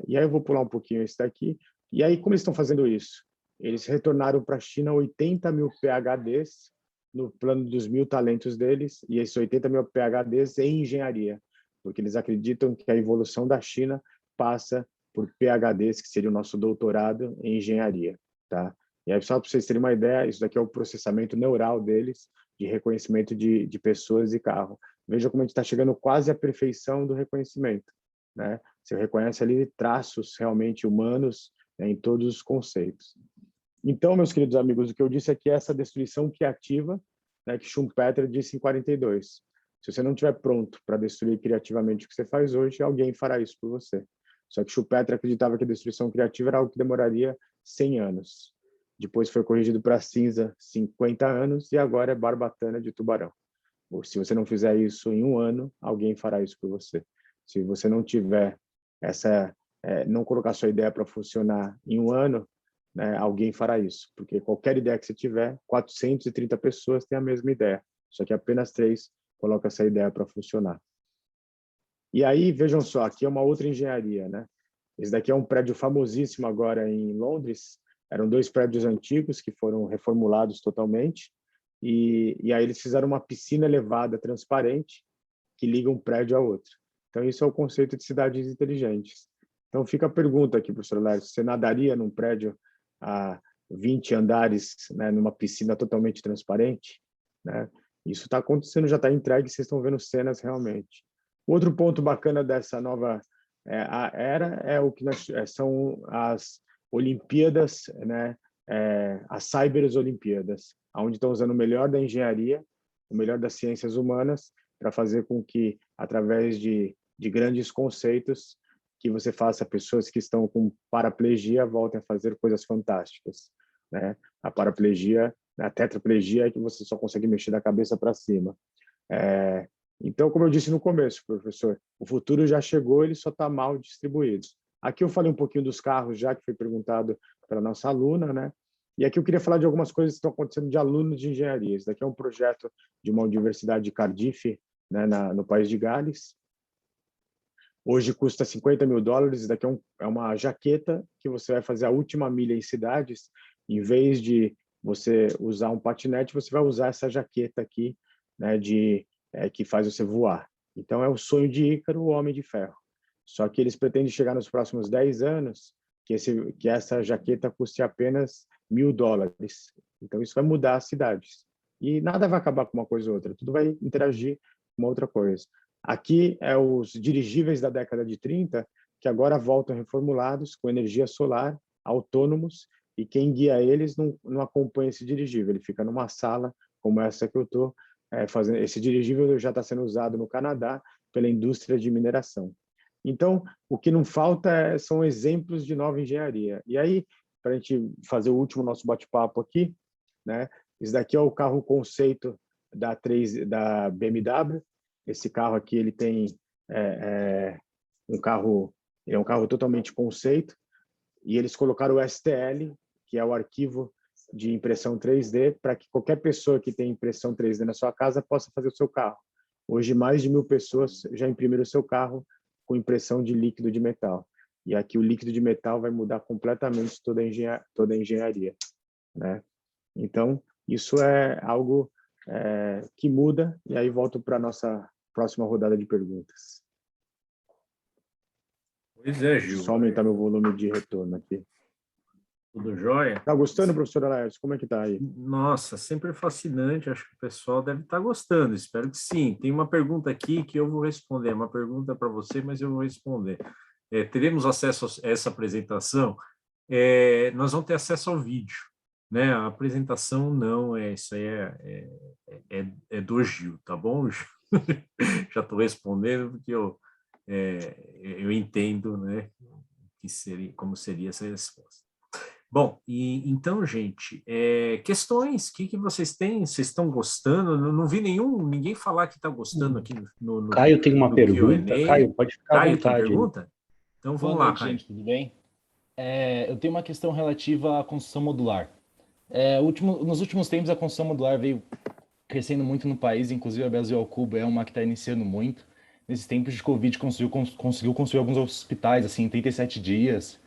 E aí eu vou pular um pouquinho esse daqui. E aí, como eles estão fazendo isso? Eles retornaram para a China 80 mil PhDs no plano dos 1.000 talentos deles, e esses 80 mil PhDs em engenharia, porque eles acreditam que a evolução da China passa por PhDs, que seria o nosso doutorado em engenharia, tá? E aí, só para vocês terem uma ideia, isso daqui é o processamento neural deles, de reconhecimento de pessoas e carro. Veja como a gente está chegando quase à perfeição do reconhecimento, né? Você reconhece ali traços realmente humanos, né, em todos os conceitos. Então, meus queridos amigos, o que eu disse aqui é essa destruição criativa, né, que Schumpeter disse em 42. Se você não estiver pronto para destruir criativamente o que você faz hoje, alguém fará isso por você. Só que Schumpeter acreditava que a destruição criativa era algo que demoraria 100 anos. Depois foi corrigido para cinza 50 anos e agora é barbatana de tubarão. Ou se você não fizer isso em um ano, alguém fará isso por você. Se você não tiver não colocar sua ideia para funcionar em um ano, né, alguém fará isso, porque qualquer ideia que você tiver, 430 pessoas têm a mesma ideia, só que apenas 3 colocam essa ideia para funcionar. E aí, vejam só, aqui é uma outra engenharia, né? Esse daqui é um prédio famosíssimo agora em Londres, eram 2 prédios antigos que foram reformulados totalmente, e aí eles fizeram uma piscina elevada transparente que liga um prédio ao outro. Então, isso é o conceito de cidades inteligentes. Então, fica a pergunta aqui, professor Lércio, você nadaria num prédio a 20 andares, né, numa piscina totalmente transparente? Né? Isso está acontecendo, já está entregue, vocês estão vendo cenas realmente. Outro ponto bacana dessa nova era é o que são as Olimpíadas, né, as Cyber Olimpíadas, onde estão usando o melhor da engenharia, o melhor das ciências humanas, para fazer com que, através de grandes conceitos, que você faça pessoas que estão com paraplegia voltem a fazer coisas fantásticas, né? A paraplegia, a tetraplegia é que você só consegue mexer da cabeça para cima. Então, como eu disse no começo, professor, o futuro já chegou, ele só está mal distribuído. Aqui eu falei um pouquinho dos carros, já que foi perguntado pela nossa aluna, né? E aqui eu queria falar de algumas coisas que estão acontecendo de alunos de engenharia. Esse daqui é um projeto de uma universidade de Cardiff, né, no país de Gales. Hoje custa $50 mil. Isso daqui é uma jaqueta que você vai fazer a última milha em cidades. Em vez de você usar um patinete, você vai usar essa jaqueta aqui, né, que faz você voar. Então, é o sonho de Ícaro, o Homem de Ferro. Só que eles pretendem chegar nos próximos 10 anos que essa jaqueta custe apenas $1.000. Então, isso vai mudar as cidades. E nada vai acabar com uma coisa ou outra, tudo vai interagir com uma outra coisa. Aqui é os dirigíveis da década de 30, que agora voltam reformulados com energia solar, autônomos, e quem guia eles não acompanha esse dirigível, ele fica numa sala como essa que eu estou fazendo. Esse dirigível já está sendo usado no Canadá pela indústria de mineração. Então, o que não falta são exemplos de nova engenharia. E aí, para a gente fazer o último nosso bate-papo aqui, né? Esse daqui é o carro conceito da BMW. Esse carro aqui ele tem um carro totalmente conceito, e eles colocaram o STL, que é o arquivo de impressão 3D, para que qualquer pessoa que tem impressão 3D na sua casa possa fazer o seu carro. Hoje, mais de 1.000 pessoas já imprimiram o seu carro com impressão de líquido de metal. E aqui o líquido de metal vai mudar completamente toda a engenharia, né? Então, isso é algo que muda, e aí volto para a nossa próxima rodada de perguntas. Pois é, Gil. Só aumentar meu volume de retorno aqui. Tudo jóia? Tá gostando, professor Laércio? Como é que tá aí? Nossa, sempre fascinante. Acho que o pessoal deve estar gostando. Espero que sim. Tem uma pergunta aqui que eu vou responder. Uma pergunta para você, mas eu vou responder. Teremos acesso a essa apresentação? Nós vamos ter acesso ao vídeo, né? A apresentação não, isso aí é do Gil, tá bom, Gil? Já estou respondendo porque eu entendo, né, como seria essa resposta. Bom, então, gente, questões, o que vocês têm? Vocês estão gostando? Não vi ninguém falar que está gostando aqui no Caio tem uma pergunta. Q&A. Caio, pode ficar à Caio, tem vontade. pergunta? Então, vamos Boa lá, noite, Caio. gente, tudo bem? Eu tenho uma questão relativa à construção modular. Nos últimos tempos, a construção modular veio crescendo muito no país, inclusive a Brasil ao Cubo é uma que está iniciando muito. Nesses tempos de Covid, conseguiu construir alguns hospitais, assim, em 37 dias,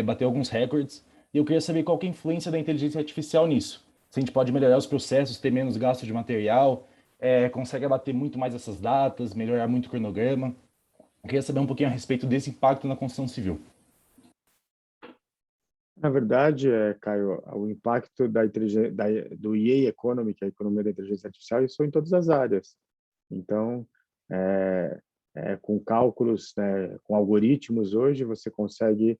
bateu alguns recordes. E eu queria saber qual que é a influência da inteligência artificial nisso. Se a gente pode melhorar os processos, ter menos gasto de material, consegue abater muito mais essas datas, melhorar muito o cronograma. Eu queria saber um pouquinho a respeito desse impacto na construção civil. Na verdade, Caio, o impacto do EA Economy, que é a economia da inteligência artificial, isso em todas as áreas. Então, com cálculos, né, com algoritmos, hoje você consegue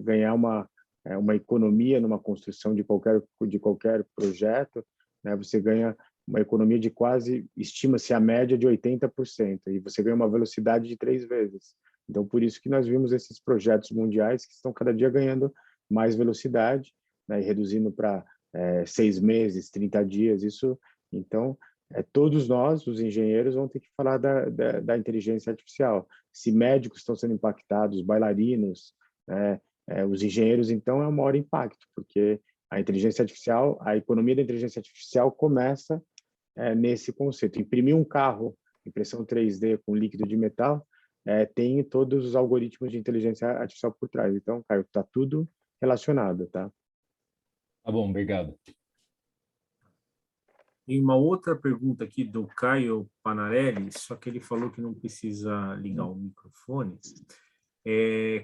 ganhar uma uma economia numa construção de qualquer projeto, né? Você ganha uma economia de quase, estima-se a média de 80%, e você ganha uma velocidade de 3 vezes. Então, por isso que nós vimos esses projetos mundiais que estão cada dia ganhando mais velocidade, né? E reduzindo para 6 meses, 30 dias, isso. Então, todos nós, os engenheiros, vão ter que falar da inteligência artificial. Se médicos estão sendo impactados, bailarinos, os engenheiros, então, é o maior impacto, porque a inteligência artificial, a economia da inteligência artificial começa nesse conceito. Imprimir um carro, impressão 3D com líquido de metal, tem todos os algoritmos de inteligência artificial por trás. Então, Caio, está tudo relacionado, tá? Tá bom, obrigado. Tem uma outra pergunta aqui do Caio Panarelli, só que ele falou que não precisa ligar o microfone.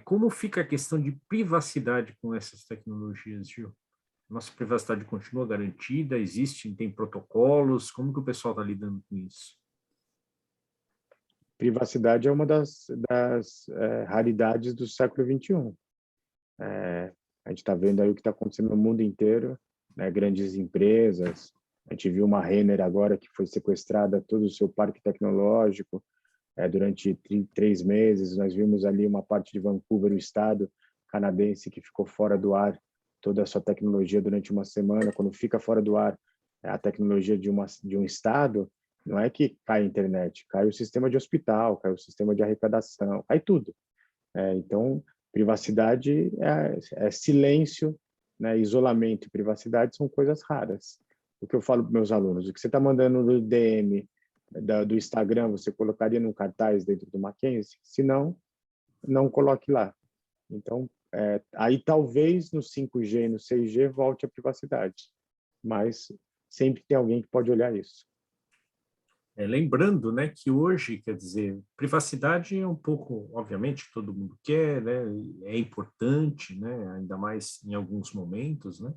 Como fica a questão de privacidade com essas tecnologias, Gil? Nossa privacidade continua garantida? Tem protocolos? Como que o pessoal está lidando com isso? Privacidade é uma das raridades do século XXI. A gente está vendo aí o que está acontecendo no mundo inteiro, né? Grandes empresas. A gente viu uma Renner agora que foi sequestrada todo o seu parque tecnológico durante 3 meses. Nós vimos ali uma parte de Vancouver, o estado canadense, que ficou fora do ar toda a sua tecnologia durante uma semana. Quando fica fora do ar a tecnologia de um estado, não é que cai a internet, cai o sistema de hospital, cai o sistema de arrecadação, cai tudo. Então, privacidade é silêncio, né? Isolamento e privacidade são coisas raras. O que eu falo para meus alunos, o que você está mandando no DM do Instagram, você colocaria num cartaz dentro do Mackenzie? Se não, não coloque lá. Então, aí talvez no 5G e no 6G volte a privacidade, mas sempre tem alguém que pode olhar isso. Lembrando, né, que hoje, quer dizer, privacidade é um pouco, obviamente, todo mundo quer, né, é importante, né, ainda mais em alguns momentos, né,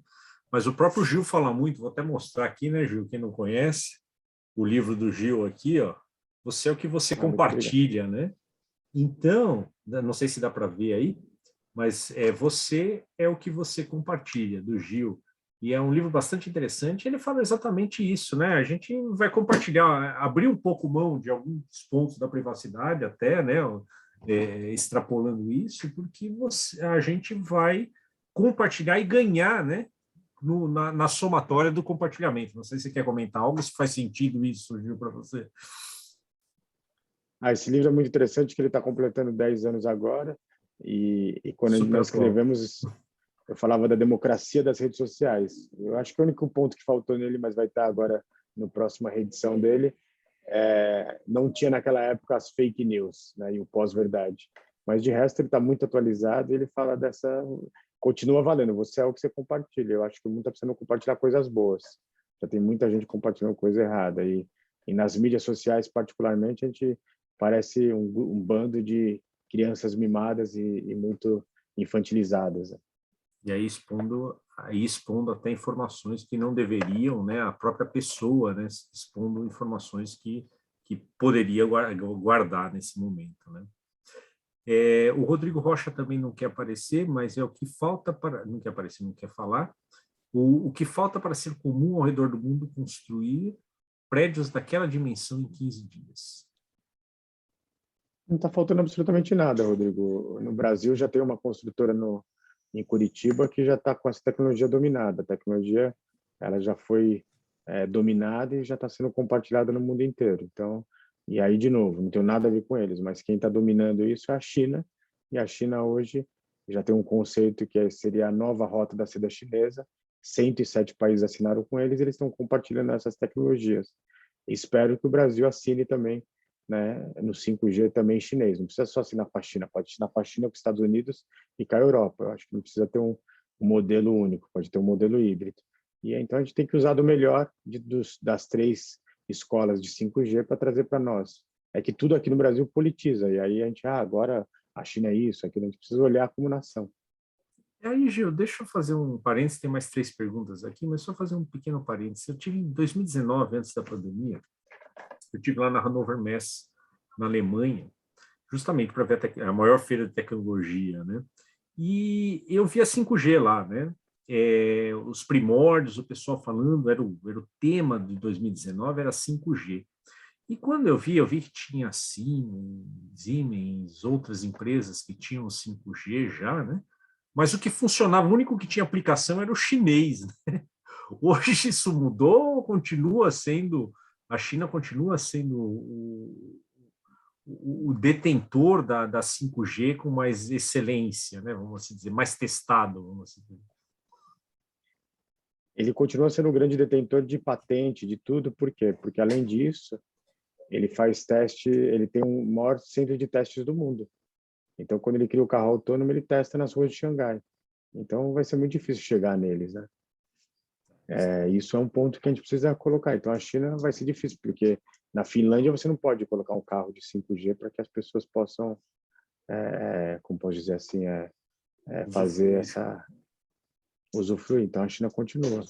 mas o próprio Gil fala muito, vou até mostrar aqui, né, Gil, quem não conhece, o livro do Gil aqui, ó, você é o que você compartilha, né, então, não sei se dá para ver aí, mas você é o que você compartilha, do Gil. E é um livro bastante interessante. Ele fala exatamente isso, né? A gente vai compartilhar, abrir um pouco mão de alguns pontos da privacidade, até, né? Extrapolando isso, porque a gente vai compartilhar e ganhar, né? Na somatória do compartilhamento. Não sei se você quer comentar algo, se faz sentido isso, surgiu para você. Esse livro é muito interessante, que ele está completando 10 anos agora. E quando nós escrevemos, eu falava da democracia das redes sociais. Eu acho que o único ponto que faltou nele, mas vai estar agora na próxima reedição dele, não tinha naquela época as fake news, né, e o pós-verdade. Mas de resto ele está muito atualizado e ele fala continua valendo, você é o que você compartilha. Eu acho que muita pessoa não compartilhar coisas boas. Já tem muita gente compartilhando coisa errada. E nas mídias sociais, particularmente, a gente parece um bando de crianças mimadas e muito infantilizadas. E aí expondo até informações que não deveriam, né? A própria pessoa, né? Expondo informações que poderia guardar nesse momento, né? O Rodrigo Rocha também não quer aparecer, mas é o que falta para... Não quer aparecer, não quer falar. O que falta para ser comum ao redor do mundo construir prédios daquela dimensão em 15 dias? Não está faltando absolutamente nada, Rodrigo. No Brasil já tem uma construtora em Curitiba que já está com essa tecnologia dominada. A tecnologia ela já foi dominada e já está sendo compartilhada no mundo inteiro. Então, e aí, de novo, não tem nada a ver com eles, mas quem está dominando isso é a China, e a China hoje já tem um conceito que seria a nova rota da seda chinesa. 107 países assinaram com eles, eles estão compartilhando essas tecnologias. Espero que o Brasil assine também, né, no 5G também chinês. Não precisa só assinar com a China, pode assinar com a China, com os Estados Unidos e com a Europa. Eu acho que não precisa ter um modelo único, pode ter um modelo híbrido. E então a gente tem que usar do melhor das 3 escolas de 5G para trazer para nós. É que tudo aqui no Brasil politiza, e aí a gente, agora a China é isso, aquilo, a gente precisa olhar como nação. E aí, Gil, deixa eu fazer um parênteses, tem mais 3 perguntas aqui, mas só fazer um pequeno parênteses. Eu tive em 2019, antes da pandemia, eu tive lá na Hannover Messe, na Alemanha, justamente para ver a maior feira de tecnologia, né? E eu vi a 5G lá, né? Os primórdios, o pessoal falando, era o tema de 2019, era 5G. E quando eu vi que tinha Siemens, outras empresas que tinham 5G já, né? Mas o que funcionava, o único que tinha aplicação era o chinês, né? Hoje isso mudou, continua sendo, a China continua sendo o detentor da 5G com mais excelência, né? Vamos assim dizer, mais testado, vamos assim dizer. Ele continua sendo um grande detentor de patente, de tudo, por quê? Porque, além disso, ele faz teste, ele tem um maior centro de testes do mundo. Então, quando ele cria o carro autônomo, ele testa nas ruas de Xangai. Então, vai ser muito difícil chegar neles, né? Isso é um ponto que a gente precisa colocar. Então, a China vai ser difícil, porque na Finlândia você não pode colocar um carro de 5G para que as pessoas possam, como posso dizer assim, fazer essa usufruir. Então, a China continua.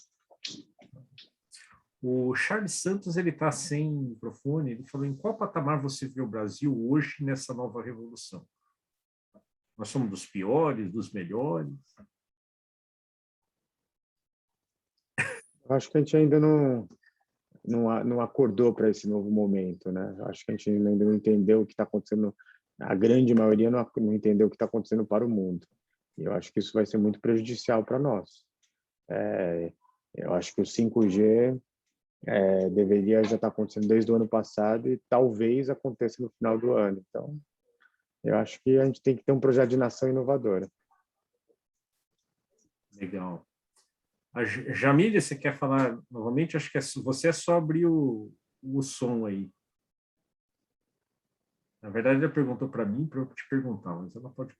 O Charles Santos, ele está sem microfone, ele falou: em qual patamar você vê o Brasil hoje nessa nova revolução? Nós somos dos piores, dos melhores? Eu acho que a gente ainda não acordou para esse novo momento, né? Eu acho que a gente ainda não entendeu o que está acontecendo. A grande maioria não entendeu o que está acontecendo para o mundo. E eu acho que isso vai ser muito prejudicial para nós. Eu acho que o 5G deveria já estar acontecendo desde o ano passado e talvez aconteça no final do ano. Então, eu acho que a gente tem que ter um projeto de nação inovadora. Legal. A Jamília, você quer falar novamente? Acho que você é só abrir o som aí. Na verdade, ela perguntou para mim, para eu te perguntar, mas ela pode,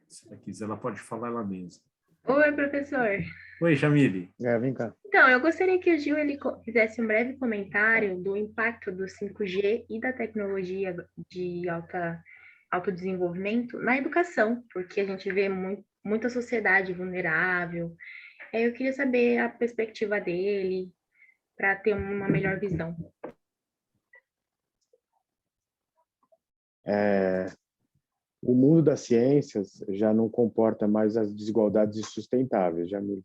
se ela quiser, ela pode falar ela mesma. Oi, professor. Oi, Jamile. Vem cá. Então, eu gostaria que o Gil fizesse um breve comentário do impacto do 5G e da tecnologia de alto desenvolvimento na educação, porque a gente vê muita sociedade vulnerável. Eu queria saber a perspectiva dele para ter uma melhor visão. O mundo das ciências já não comporta mais as desigualdades insustentáveis, Jamil.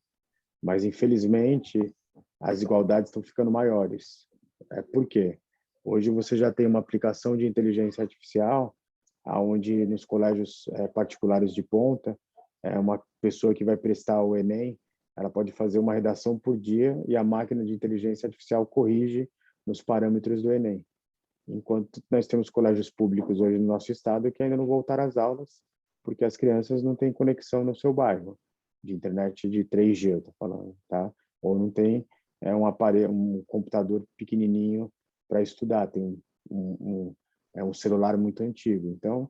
Mas, infelizmente, as desigualdades estão ficando maiores. Por quê? Hoje você já tem uma aplicação de inteligência artificial, onde nos colégios particulares de ponta, uma pessoa que vai prestar o Enem, ela pode fazer uma redação por dia e a máquina de inteligência artificial corrige nos parâmetros do Enem. Enquanto nós temos colégios públicos hoje no nosso estado que ainda não voltaram às aulas, porque as crianças não têm conexão no seu bairro, de internet de 3G, eu estou falando, tá? Ou não tem um aparelho, um computador pequenininho para estudar, tem um celular muito antigo. Então,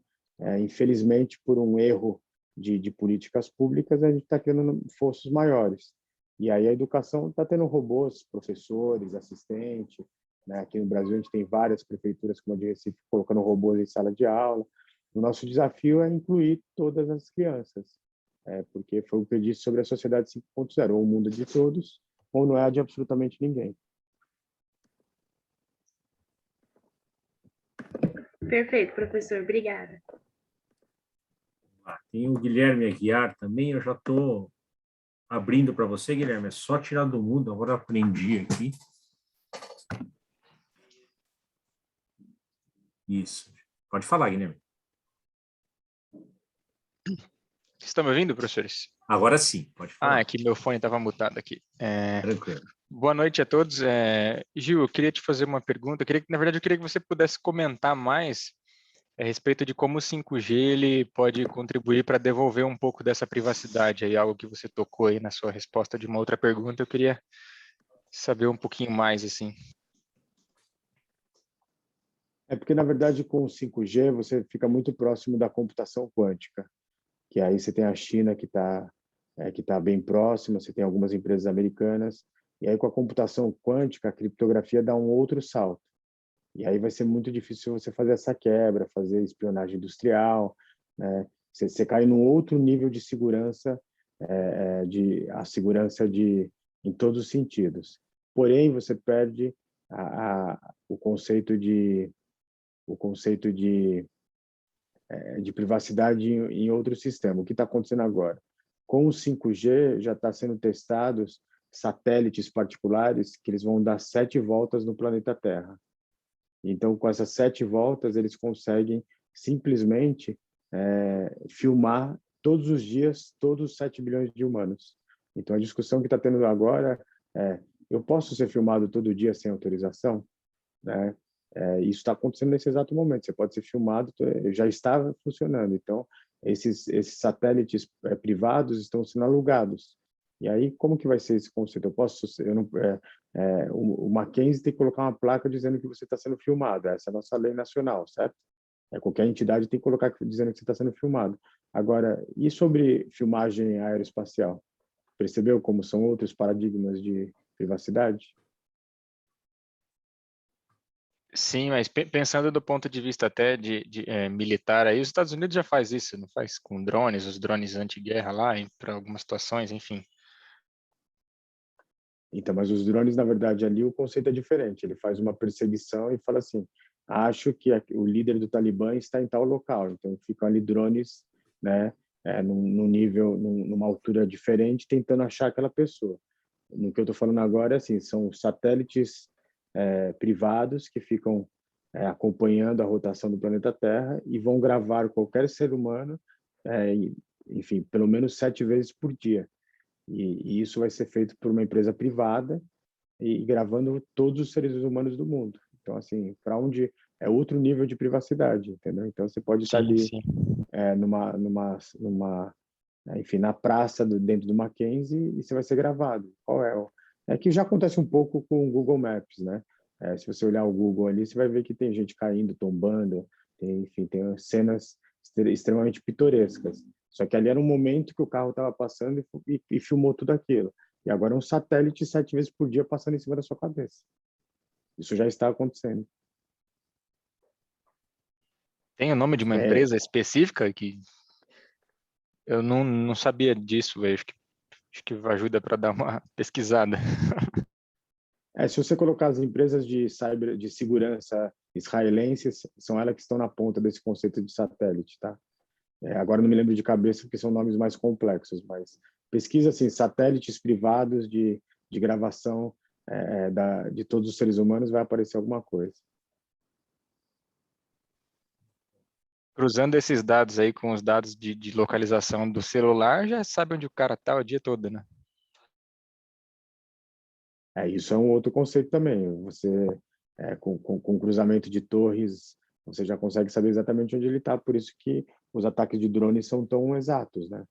infelizmente, por um erro de políticas públicas, a gente está tendo forços maiores. E aí a educação está tendo robôs, professores, assistentes, né? Aqui no Brasil, a gente tem várias prefeituras, como a de Recife, colocando robôs em sala de aula. O nosso desafio é incluir todas as crianças, porque foi o que eu disse sobre a sociedade 5.0, ou o mundo de todos, ou não é de absolutamente ninguém. Perfeito, professor. Obrigada. Tem o Guilherme Aguiar também, eu já estou abrindo para você, Guilherme, é só tirar do mudo, agora eu aprendi aqui. Isso. Pode falar, Guilherme. Estão me ouvindo, professores? Agora sim, pode falar. É que meu fone estava mutado aqui. Tranquilo. Boa noite a todos. Gil, eu queria te fazer uma pergunta. Na verdade, eu queria que você pudesse comentar mais a respeito de como o 5G ele pode contribuir para devolver um pouco dessa privacidade, aí, algo que você tocou aí na sua resposta de uma outra pergunta. Eu queria saber um pouquinho mais, assim. Porque, na verdade, com o 5G, você fica muito próximo da computação quântica, que aí você tem a China que tá bem próxima, você tem algumas empresas americanas, e aí com a computação quântica, a criptografia dá um outro salto. E aí vai ser muito difícil você fazer essa quebra, fazer espionagem industrial, né? Você cai num outro nível de segurança, a segurança em todos os sentidos. Porém, você perde o conceito de de privacidade em outro sistema. O que está acontecendo agora? Com o 5G, já está sendo testados satélites particulares que eles vão dar 7 voltas no planeta Terra. Então, com essas 7 voltas, eles conseguem simplesmente filmar todos os dias todos os 7 bilhões de humanos. Então, a discussão que está tendo agora eu posso ser filmado todo dia sem autorização? Né? Isso está acontecendo nesse exato momento. Você pode ser filmado, já está funcionando. Então, esses satélites privados estão sendo alugados. E aí, como que vai ser esse conceito? O Mackenzie tem que colocar uma placa dizendo que você está sendo filmado. Essa é a nossa lei nacional, certo? Qualquer entidade tem que colocar dizendo que você está sendo filmado. Agora, e sobre filmagem aeroespacial? Percebeu como são outros paradigmas de privacidade? Sim, mas pensando do ponto de vista até militar, aí os Estados Unidos já faz isso, não faz com drones, os drones anti-guerra lá, para algumas situações, enfim. Então, mas os drones, na verdade, ali o conceito é diferente. Ele faz uma perseguição e fala assim, acho que o líder do Talibã está em tal local. Então, ficam ali drones, né, numa altura diferente, tentando achar aquela pessoa. No que eu estou falando agora, assim, são satélites privados que ficam acompanhando a rotação do planeta Terra e vão gravar qualquer ser humano, enfim, pelo menos 7 vezes por dia. E isso vai ser feito por uma empresa privada e gravando todos os seres humanos do mundo. Então, assim, para onde é outro nível de privacidade, entendeu? Então, você pode estar ali enfim, na praça dentro do Mackenzie e você vai ser gravado. Qual é? É que já acontece um pouco com o Google Maps, né? Se você olhar o Google ali, você vai ver que tem gente caindo, tombando, enfim, tem cenas extremamente pitorescas. Só que ali era um momento que o carro estava passando e filmou tudo aquilo. E agora é um satélite 7 vezes por dia passando em cima da sua cabeça. Isso já está acontecendo. Tem o nome de uma empresa específica que eu não sabia disso, velho. Acho que ajuda para dar uma pesquisada. Se você colocar as empresas de segurança israelenses, são elas que estão na ponta desse conceito de satélite, tá? Agora não me lembro de cabeça porque são nomes mais complexos, mas pesquisa assim, satélites privados de gravação de todos os seres humanos, vai aparecer alguma coisa. Cruzando esses dados aí com os dados de localização do celular, já sabe onde o cara tá o dia todo, né? Isso é um outro conceito também. Você, com cruzamento de torres, você já consegue saber exatamente onde ele está. Por isso que os ataques de drones são tão exatos, né?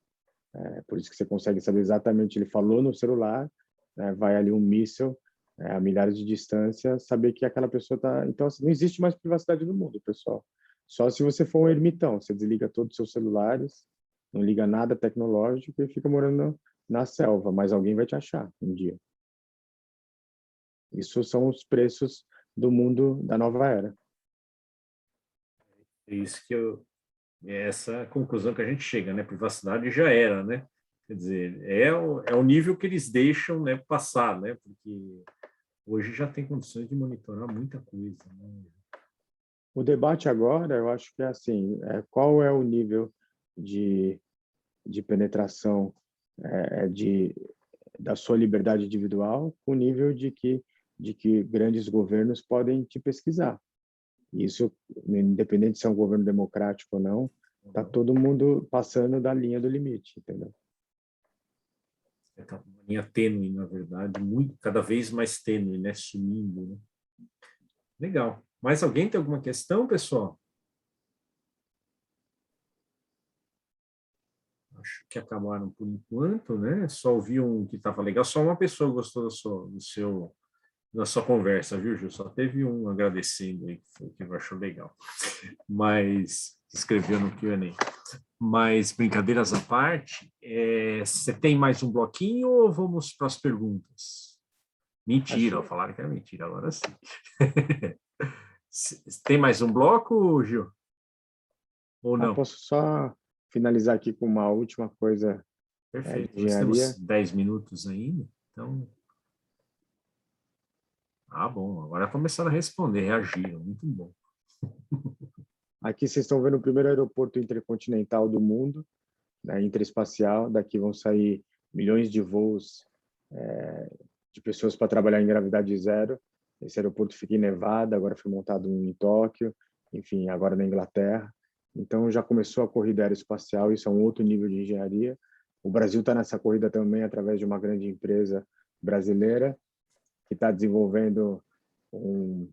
Por isso que você consegue saber exatamente, ele falou no celular, né, vai ali um míssil a milhares de distância, saber que aquela pessoa está... Então, assim, não existe mais privacidade no mundo, pessoal. Só se você for um ermitão, você desliga todos os seus celulares, não liga nada tecnológico e fica morando na selva, mas alguém vai te achar um dia. Isso são os preços do mundo da nova era. É isso que é essa conclusão que a gente chega, né? Privacidade já era, né? Quer dizer, é o nível que eles deixam, né, passar, né? Porque hoje já tem condições de monitorar muita coisa, né? O debate agora, eu acho que é assim, qual é o nível de penetração da sua liberdade individual com o nível de que grandes governos podem te pesquisar. Isso, independente se é um governo democrático ou não, está todo mundo passando da linha do limite, entendeu? É uma linha tênue, na verdade, cada vez mais tênue, né? Sumindo, né? Legal. Mais alguém tem alguma questão, pessoal? Acho que acabaram por enquanto, né? Só ouvi um que estava legal, só uma pessoa gostou da sua conversa, viu, Gil? Só teve um agradecendo aí, que achou legal. Mas escreveu no Q&A. Mas, brincadeiras à parte, você tem mais um bloquinho ou vamos para as perguntas? Mentira, falaram que era mentira, agora sim. Tem mais um bloco, Gil? Ou não? Posso só finalizar aqui com uma última coisa. Perfeito. De Nós engenharia. temos 10 minutos ainda, então... Ah, bom. Agora começaram a responder, reagiram. Muito bom. Aqui vocês estão vendo o primeiro aeroporto intercontinental do mundo, né, interespacial. Daqui vão sair milhões de voos de pessoas para trabalhar em gravidade zero. Esse aeroporto fica em Nevada, agora foi montado em Tóquio, enfim, agora na Inglaterra. Então já começou a corrida aeroespacial, isso é um outro nível de engenharia. O Brasil está nessa corrida também através de uma grande empresa brasileira que está desenvolvendo um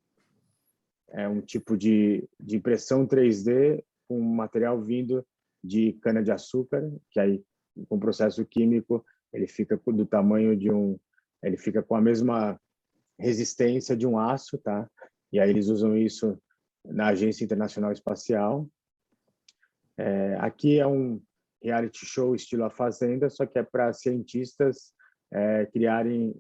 tipo de impressão 3D com material vindo de cana-de-açúcar, que aí, com processo químico, ele fica do tamanho de ele fica com a mesma resistência de um aço, tá? E aí eles usam isso na Agência Internacional Espacial. Aqui é um reality show estilo A Fazenda, só que é para cientistas criarem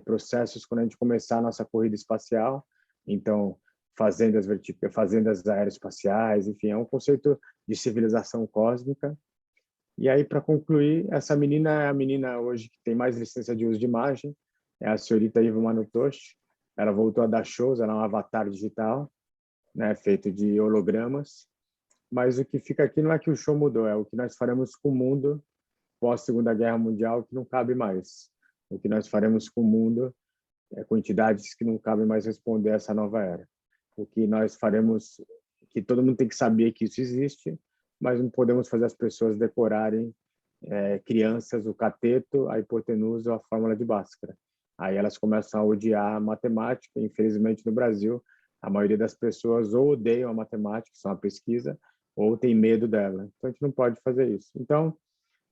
processos quando a gente começar a nossa corrida espacial. Então, fazendas aeroespaciais, enfim, é um conceito de civilização cósmica. E aí, para concluir, essa menina é a menina hoje que tem mais licença de uso de imagem, é a senhorita Iva Manotoshi. Ela voltou a dar shows, ela é um avatar digital, né, feito de hologramas. Mas o que fica aqui não é que o show mudou, é o que nós faremos com o mundo pós-Segunda Guerra Mundial, que não cabe mais. O que nós faremos com o mundo com entidades que não cabem mais responder a essa nova era. O que nós faremos, que todo mundo tem que saber que isso existe, mas não podemos fazer as pessoas decorarem crianças, o cateto, a hipotenusa ou a fórmula de Bhaskara. Aí elas começam a odiar a matemática. Infelizmente, no Brasil, a maioria das pessoas ou odeiam a matemática, que são a pesquisa, ou tem medo dela. Então, a gente não pode fazer isso. Então,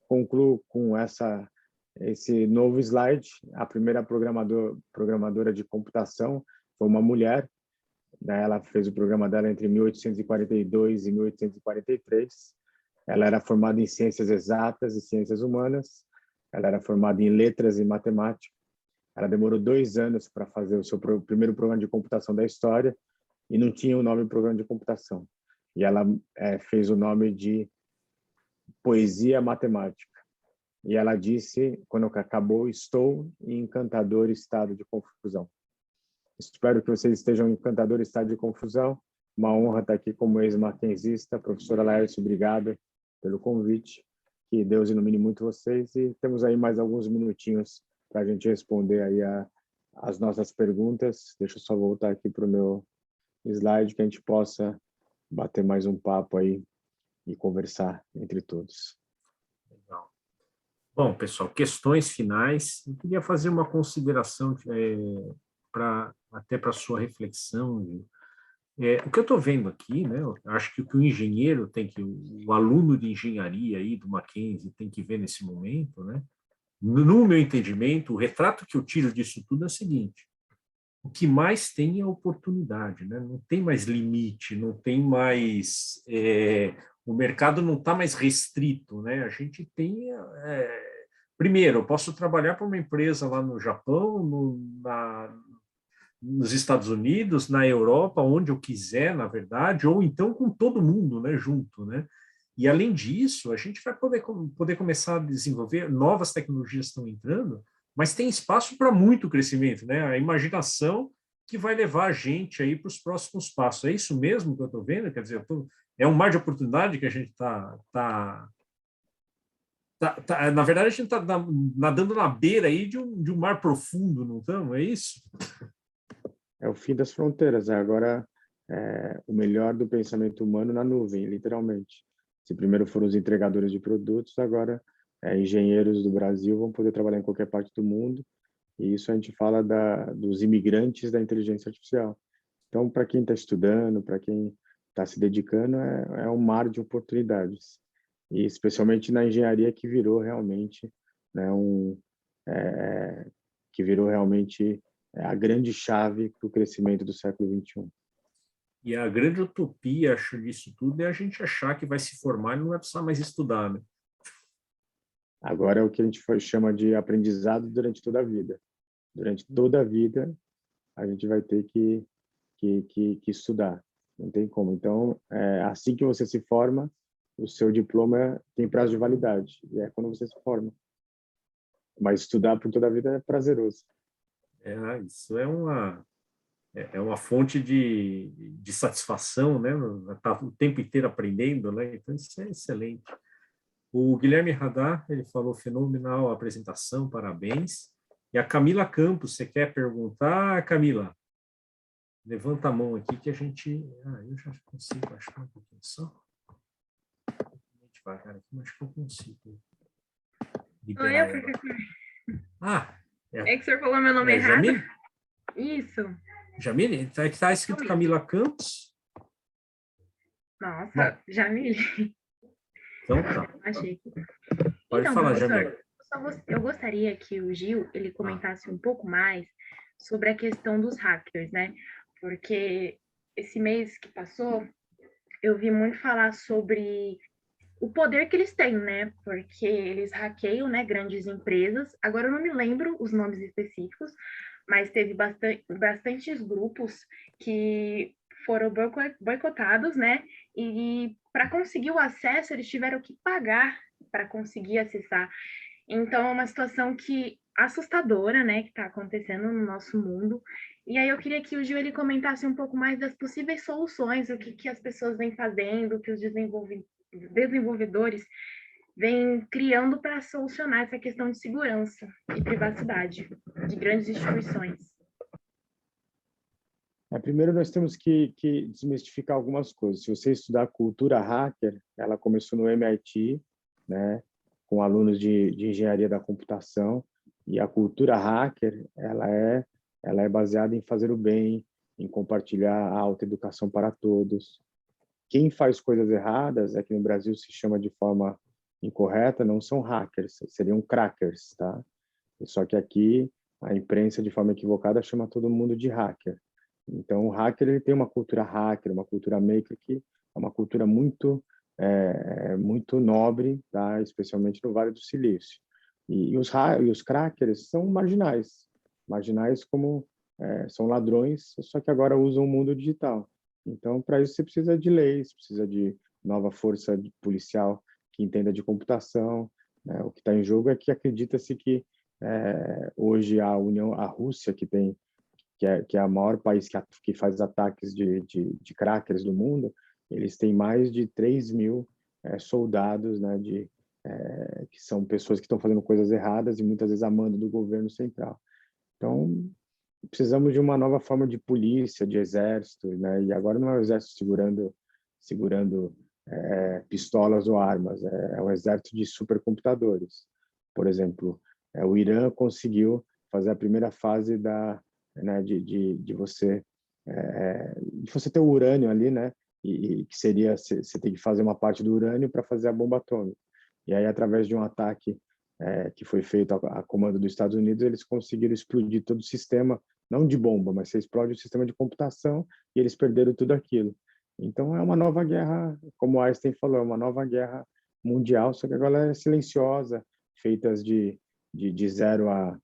concluo com esse novo slide. A primeira programadora de computação foi uma mulher, né? Ela fez o programa dela entre 1842 e 1843. Ela era formada em ciências exatas e ciências humanas. Ela era formada em letras e matemática. Ela demorou 2 anos para fazer o seu primeiro programa de computação da história e não tinha o nome programa de computação. E ela fez o nome de Poesia Matemática. E ela disse, quando acabou, estou em encantador estado de confusão. Espero que vocês estejam em encantador estado de confusão. Uma honra estar aqui como ex-mackenzista. Professora Laércio, obrigado pelo convite. Que Deus ilumine muito vocês. E temos aí mais alguns minutinhos para a gente responder aí as nossas perguntas. Deixa eu só voltar aqui para o meu slide, que a gente possa bater mais um papo aí e conversar entre todos. Legal. Bom, pessoal, questões finais. Eu queria fazer uma consideração até para a sua reflexão. O que eu estou vendo aqui, né? Eu acho que o que o engenheiro o aluno de engenharia aí do Mackenzie tem que ver nesse momento, né? No meu entendimento, o retrato que eu tiro disso tudo é o seguinte: o que mais tem é oportunidade, né? Não tem mais limite, não tem mais... o mercado não está mais restrito, né? A gente tem... primeiro, eu posso trabalhar para uma empresa lá no Japão, nos Estados Unidos, na Europa, onde eu quiser, na verdade, ou então com todo mundo, né, junto, né? E, além disso, a gente vai poder começar a desenvolver, novas tecnologias estão entrando, mas tem espaço para muito crescimento, né? A imaginação que vai levar a gente aí para os próximos passos. É isso mesmo que eu estou vendo? Quer dizer, é um mar de oportunidade que a gente na verdade, a gente está nadando na beira aí de um mar profundo, não estamos? É isso? É o fim das fronteiras. Agora, o melhor do pensamento humano na nuvem, literalmente. Se primeiro foram os entregadores de produtos, agora engenheiros do Brasil vão poder trabalhar em qualquer parte do mundo. E isso a gente fala dos imigrantes da inteligência artificial. Então, para quem está estudando, para quem está se dedicando, é um mar de oportunidades. E especialmente na engenharia, que virou realmente, né, que virou realmente a grande chave para o crescimento do século XXI. E a grande utopia, acho, disso tudo é a gente achar que vai se formar e não vai precisar mais estudar, né? Agora é o que a gente chama de aprendizado durante toda a vida. Durante toda a vida, a gente vai ter que estudar. Não tem como. Então, assim que você se forma, o seu diploma tem prazo de validade. E é quando você se forma. Mas estudar por toda a vida é prazeroso. Isso é é uma fonte de satisfação, né? Está o tempo inteiro aprendendo, né? Então, isso é excelente. O Guilherme Radar, ele falou fenomenal a apresentação, parabéns. E a Camila Campos, você quer perguntar, Camila? Levanta a mão aqui que a gente... eu já consigo, acho que um pouquinho só. Devagar aqui, mas acho que eu consigo liberar ela. É que o senhor falou meu nome errado. Jamile? Isso. Jamile? Está escrito Camila Campos? Nossa, Bom. Jamile. Então tá. Achei. Pode Então, falar, professor, Jamile. eu gostaria que o Gil ele comentasse um pouco mais sobre a questão dos hackers, né? Porque esse mês que passou, eu vi muito falar sobre o poder que eles têm, né? Porque eles hackeiam, né, grandes empresas. Agora eu não me lembro os nomes específicos, mas teve bastantes grupos que foram boicotados, né? E para conseguir o acesso, eles tiveram que pagar para conseguir acessar. Então, é uma situação assustadora, né, que está acontecendo no nosso mundo. E aí eu queria que o Gil ele comentasse um pouco mais das possíveis soluções, o que as pessoas vêm fazendo, o que os desenvolvedores vêm criando para solucionar essa questão de segurança e privacidade de grandes instituições. Primeiro, nós temos que desmistificar algumas coisas. Se você estudar a cultura hacker, ela começou no MIT, né, com alunos de engenharia da computação, e a cultura hacker, ela é baseada em fazer o bem, em compartilhar a autoeducação para todos. Quem faz coisas erradas, que no Brasil se chama de forma incorreta, não são hackers, seriam crackers, tá? Só que aqui a imprensa, de forma equivocada, chama todo mundo de hacker. Então, o hacker ele tem uma cultura hacker, uma cultura maker, que é uma cultura muito nobre, tá? Especialmente no Vale do Silício. E os crackers são marginais como são ladrões, só que agora usam o mundo digital. Então, para isso você precisa de leis, precisa de nova força policial que entenda de computação. Né? O que está em jogo é que acredita-se que hoje a Rússia, que é o maior país que faz ataques de crackers do mundo, eles têm mais de 3.000 soldados, né, que são pessoas que estão fazendo coisas erradas e muitas vezes a mando do governo central. Então, precisamos de uma nova forma de polícia, de exército, né? E agora não é o exército segurando pistolas ou armas, é um exército de supercomputadores. Por exemplo, o Irã conseguiu fazer a primeira fase de você ter o urânio ali, né? E que seria você tem que fazer uma parte do urânio para fazer a bomba atômica. E aí, através de um ataque que foi feito a comando dos Estados Unidos, eles conseguiram explodir todo o sistema, não de bomba, mas você explode o sistema de computação e eles perderam tudo aquilo. Então, é uma nova guerra, como Einstein falou, é uma nova guerra mundial, só que agora é silenciosa, feitas de zero a,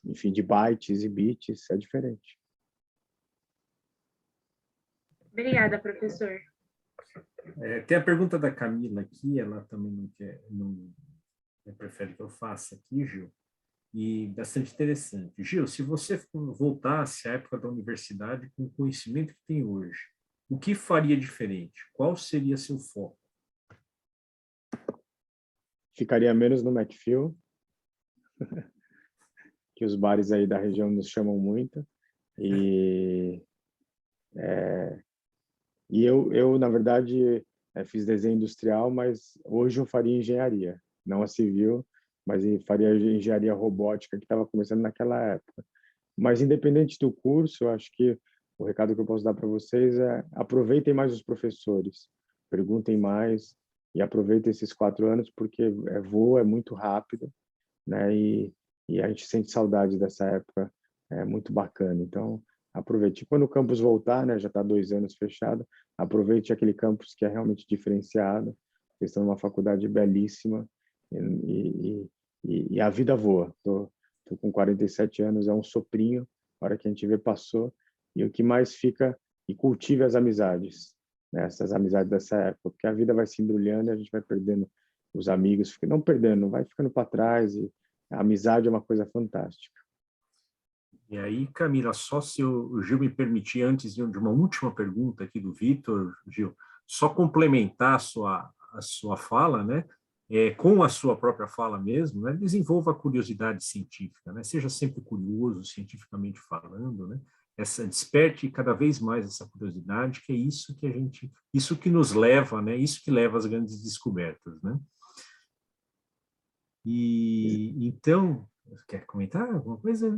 enfim, de bytes e bits, é diferente. Obrigada, professor. Tem a pergunta da Camila aqui, ela também não prefere que eu faça aqui, Gil, e bastante interessante. Gil, se você voltasse à época da universidade com o conhecimento que tem hoje, o que faria diferente? Qual seria seu foco? Ficaria menos no McPhil, que os bares aí da região nos chamam muito, e eu na verdade, fiz desenho industrial, mas hoje eu faria engenharia, não a civil, mas faria engenharia robótica, que estava começando naquela época. Mas, independente do curso, eu acho que o recado que eu posso dar para vocês é aproveitem mais os professores, perguntem mais e aproveitem esses 4 anos, porque voa, é muito rápido, né? E a gente sente saudade dessa época, é muito bacana. Então, aproveite. Quando o campus voltar, né, já está 2 anos fechado, aproveite aquele campus que é realmente diferenciado. Vocês estão numa faculdade belíssima e a vida voa. Tô com 47 anos, é um soprinho, a hora que a gente vê passou. E o que mais fica, e cultive as amizades, né, essas amizades dessa época, porque a vida vai se embrulhando e a gente vai perdendo os amigos, não perdendo, vai ficando para trás, e a amizade é uma coisa fantástica. E aí, Camila, só se o Gil me permitir, antes de uma última pergunta aqui do Vitor, Gil, só complementar a sua fala, né? Com a sua própria fala mesmo, né? Desenvolva a curiosidade científica, né? Seja sempre curioso, cientificamente falando, né? Desperte cada vez mais essa curiosidade, que é isso que nos leva, né? Isso que leva às grandes descobertas, né? E então, quer comentar alguma coisa?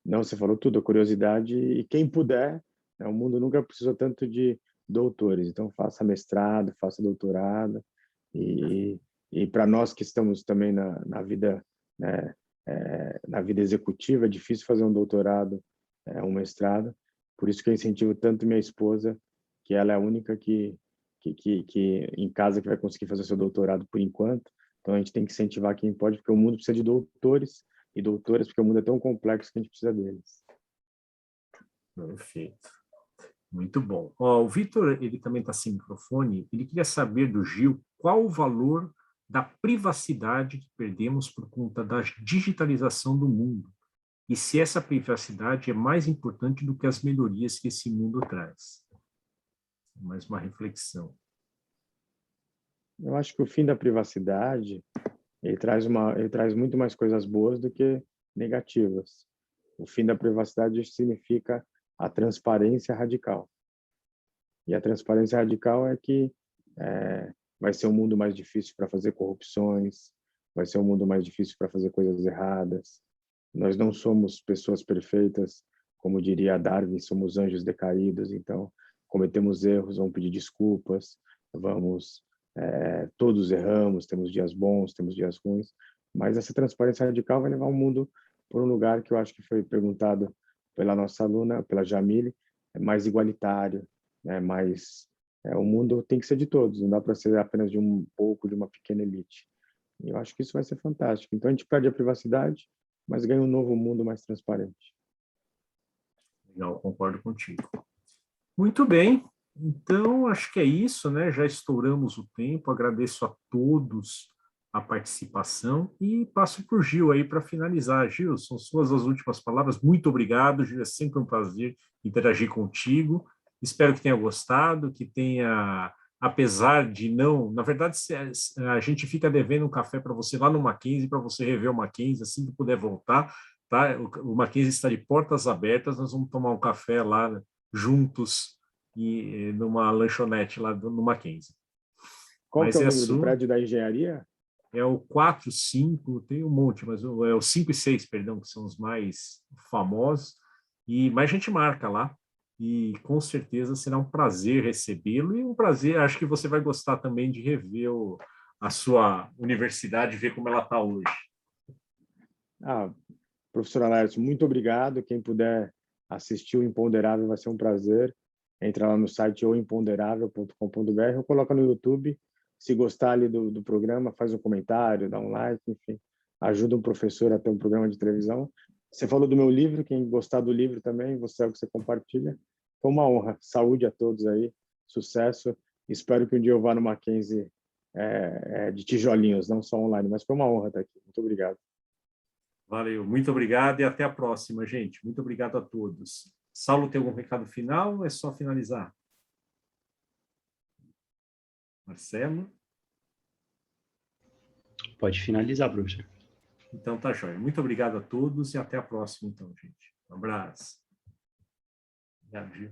Não, você falou tudo, a curiosidade, e quem puder, né, o mundo nunca precisou tanto de doutores, então faça mestrado, faça doutorado, e para nós que estamos também na vida, né, na vida executiva, é difícil fazer um doutorado, um mestrado, por isso que eu incentivo tanto minha esposa, que ela é a única que em casa que vai conseguir fazer seu doutorado por enquanto, então a gente tem que incentivar quem pode, porque o mundo precisa de doutores e doutoras, porque o mundo é tão complexo que a gente precisa deles. Perfeito. Muito bom. O Vitor, ele também está sem microfone, ele queria saber do Gil qual o valor da privacidade que perdemos por conta da digitalização do mundo e se essa privacidade é mais importante do que as melhorias que esse mundo traz. Mais uma reflexão. Eu acho que o fim da privacidade, ele traz muito mais coisas boas do que negativas. O fim da privacidade significa a transparência radical. E a transparência radical é que vai ser um mundo mais difícil para fazer corrupções, vai ser um mundo mais difícil para fazer coisas erradas. Nós não somos pessoas perfeitas, como diria Darwin, somos anjos decaídos, então cometemos erros, vamos pedir desculpas, todos erramos, temos dias bons, temos dias ruins, mas essa transparência radical vai levar o mundo por um lugar que eu acho que foi perguntado pela nossa aluna, pela Jamile, é mais igualitário, né? O mundo tem que ser de todos, não dá para ser apenas de um pouco, de uma pequena elite. E eu acho que isso vai ser fantástico. Então a gente perde a privacidade, mas ganha um novo mundo mais transparente. Legal, concordo contigo. Muito bem, então acho que é isso, né? Já estouramos o tempo, agradeço a todos a participação e passo para o Gil aí para finalizar. Gil, são suas as últimas palavras. Muito obrigado, Gil, é sempre um prazer interagir contigo. Espero que tenha gostado, que tenha, apesar de não... Na verdade, a gente fica devendo um café para você lá no Mackenzie, para você rever o Mackenzie, assim que puder voltar, tá? O Mackenzie está de portas abertas, nós vamos tomar um café lá juntos e numa lanchonete lá no Mackenzie. Qual que é o número do prédio da engenharia? É o 4, 5, tem um monte, mas é o 5 e 6, perdão, que são os mais famosos. Mas a gente marca lá. E com certeza será um prazer recebê-lo e um prazer, acho que você vai gostar também de rever a sua universidade, ver como ela está hoje. Professor Laércio, muito obrigado. Quem puder assistir o Imponderável vai ser um prazer. Entra lá no site oimponderável.com.br ou coloca no YouTube. Se gostar ali do programa, faz um comentário, dá um like, enfim. Ajuda um professor a ter um programa de televisão. Você falou do meu livro, quem gostar do livro também, você é o que você compartilha. Foi uma honra. Saúde a todos aí, sucesso. Espero que um dia eu vá no Mackenzie de tijolinhos, não só online, mas foi uma honra estar aqui. Muito obrigado. Valeu, muito obrigado e até a próxima, gente. Muito obrigado a todos. Saulo, tem algum recado final ou é só finalizar? Marcelo? Pode finalizar, professor. Então tá jóia. Muito obrigado a todos e até a próxima, então, gente. Um abraço. Obrigado, Gil.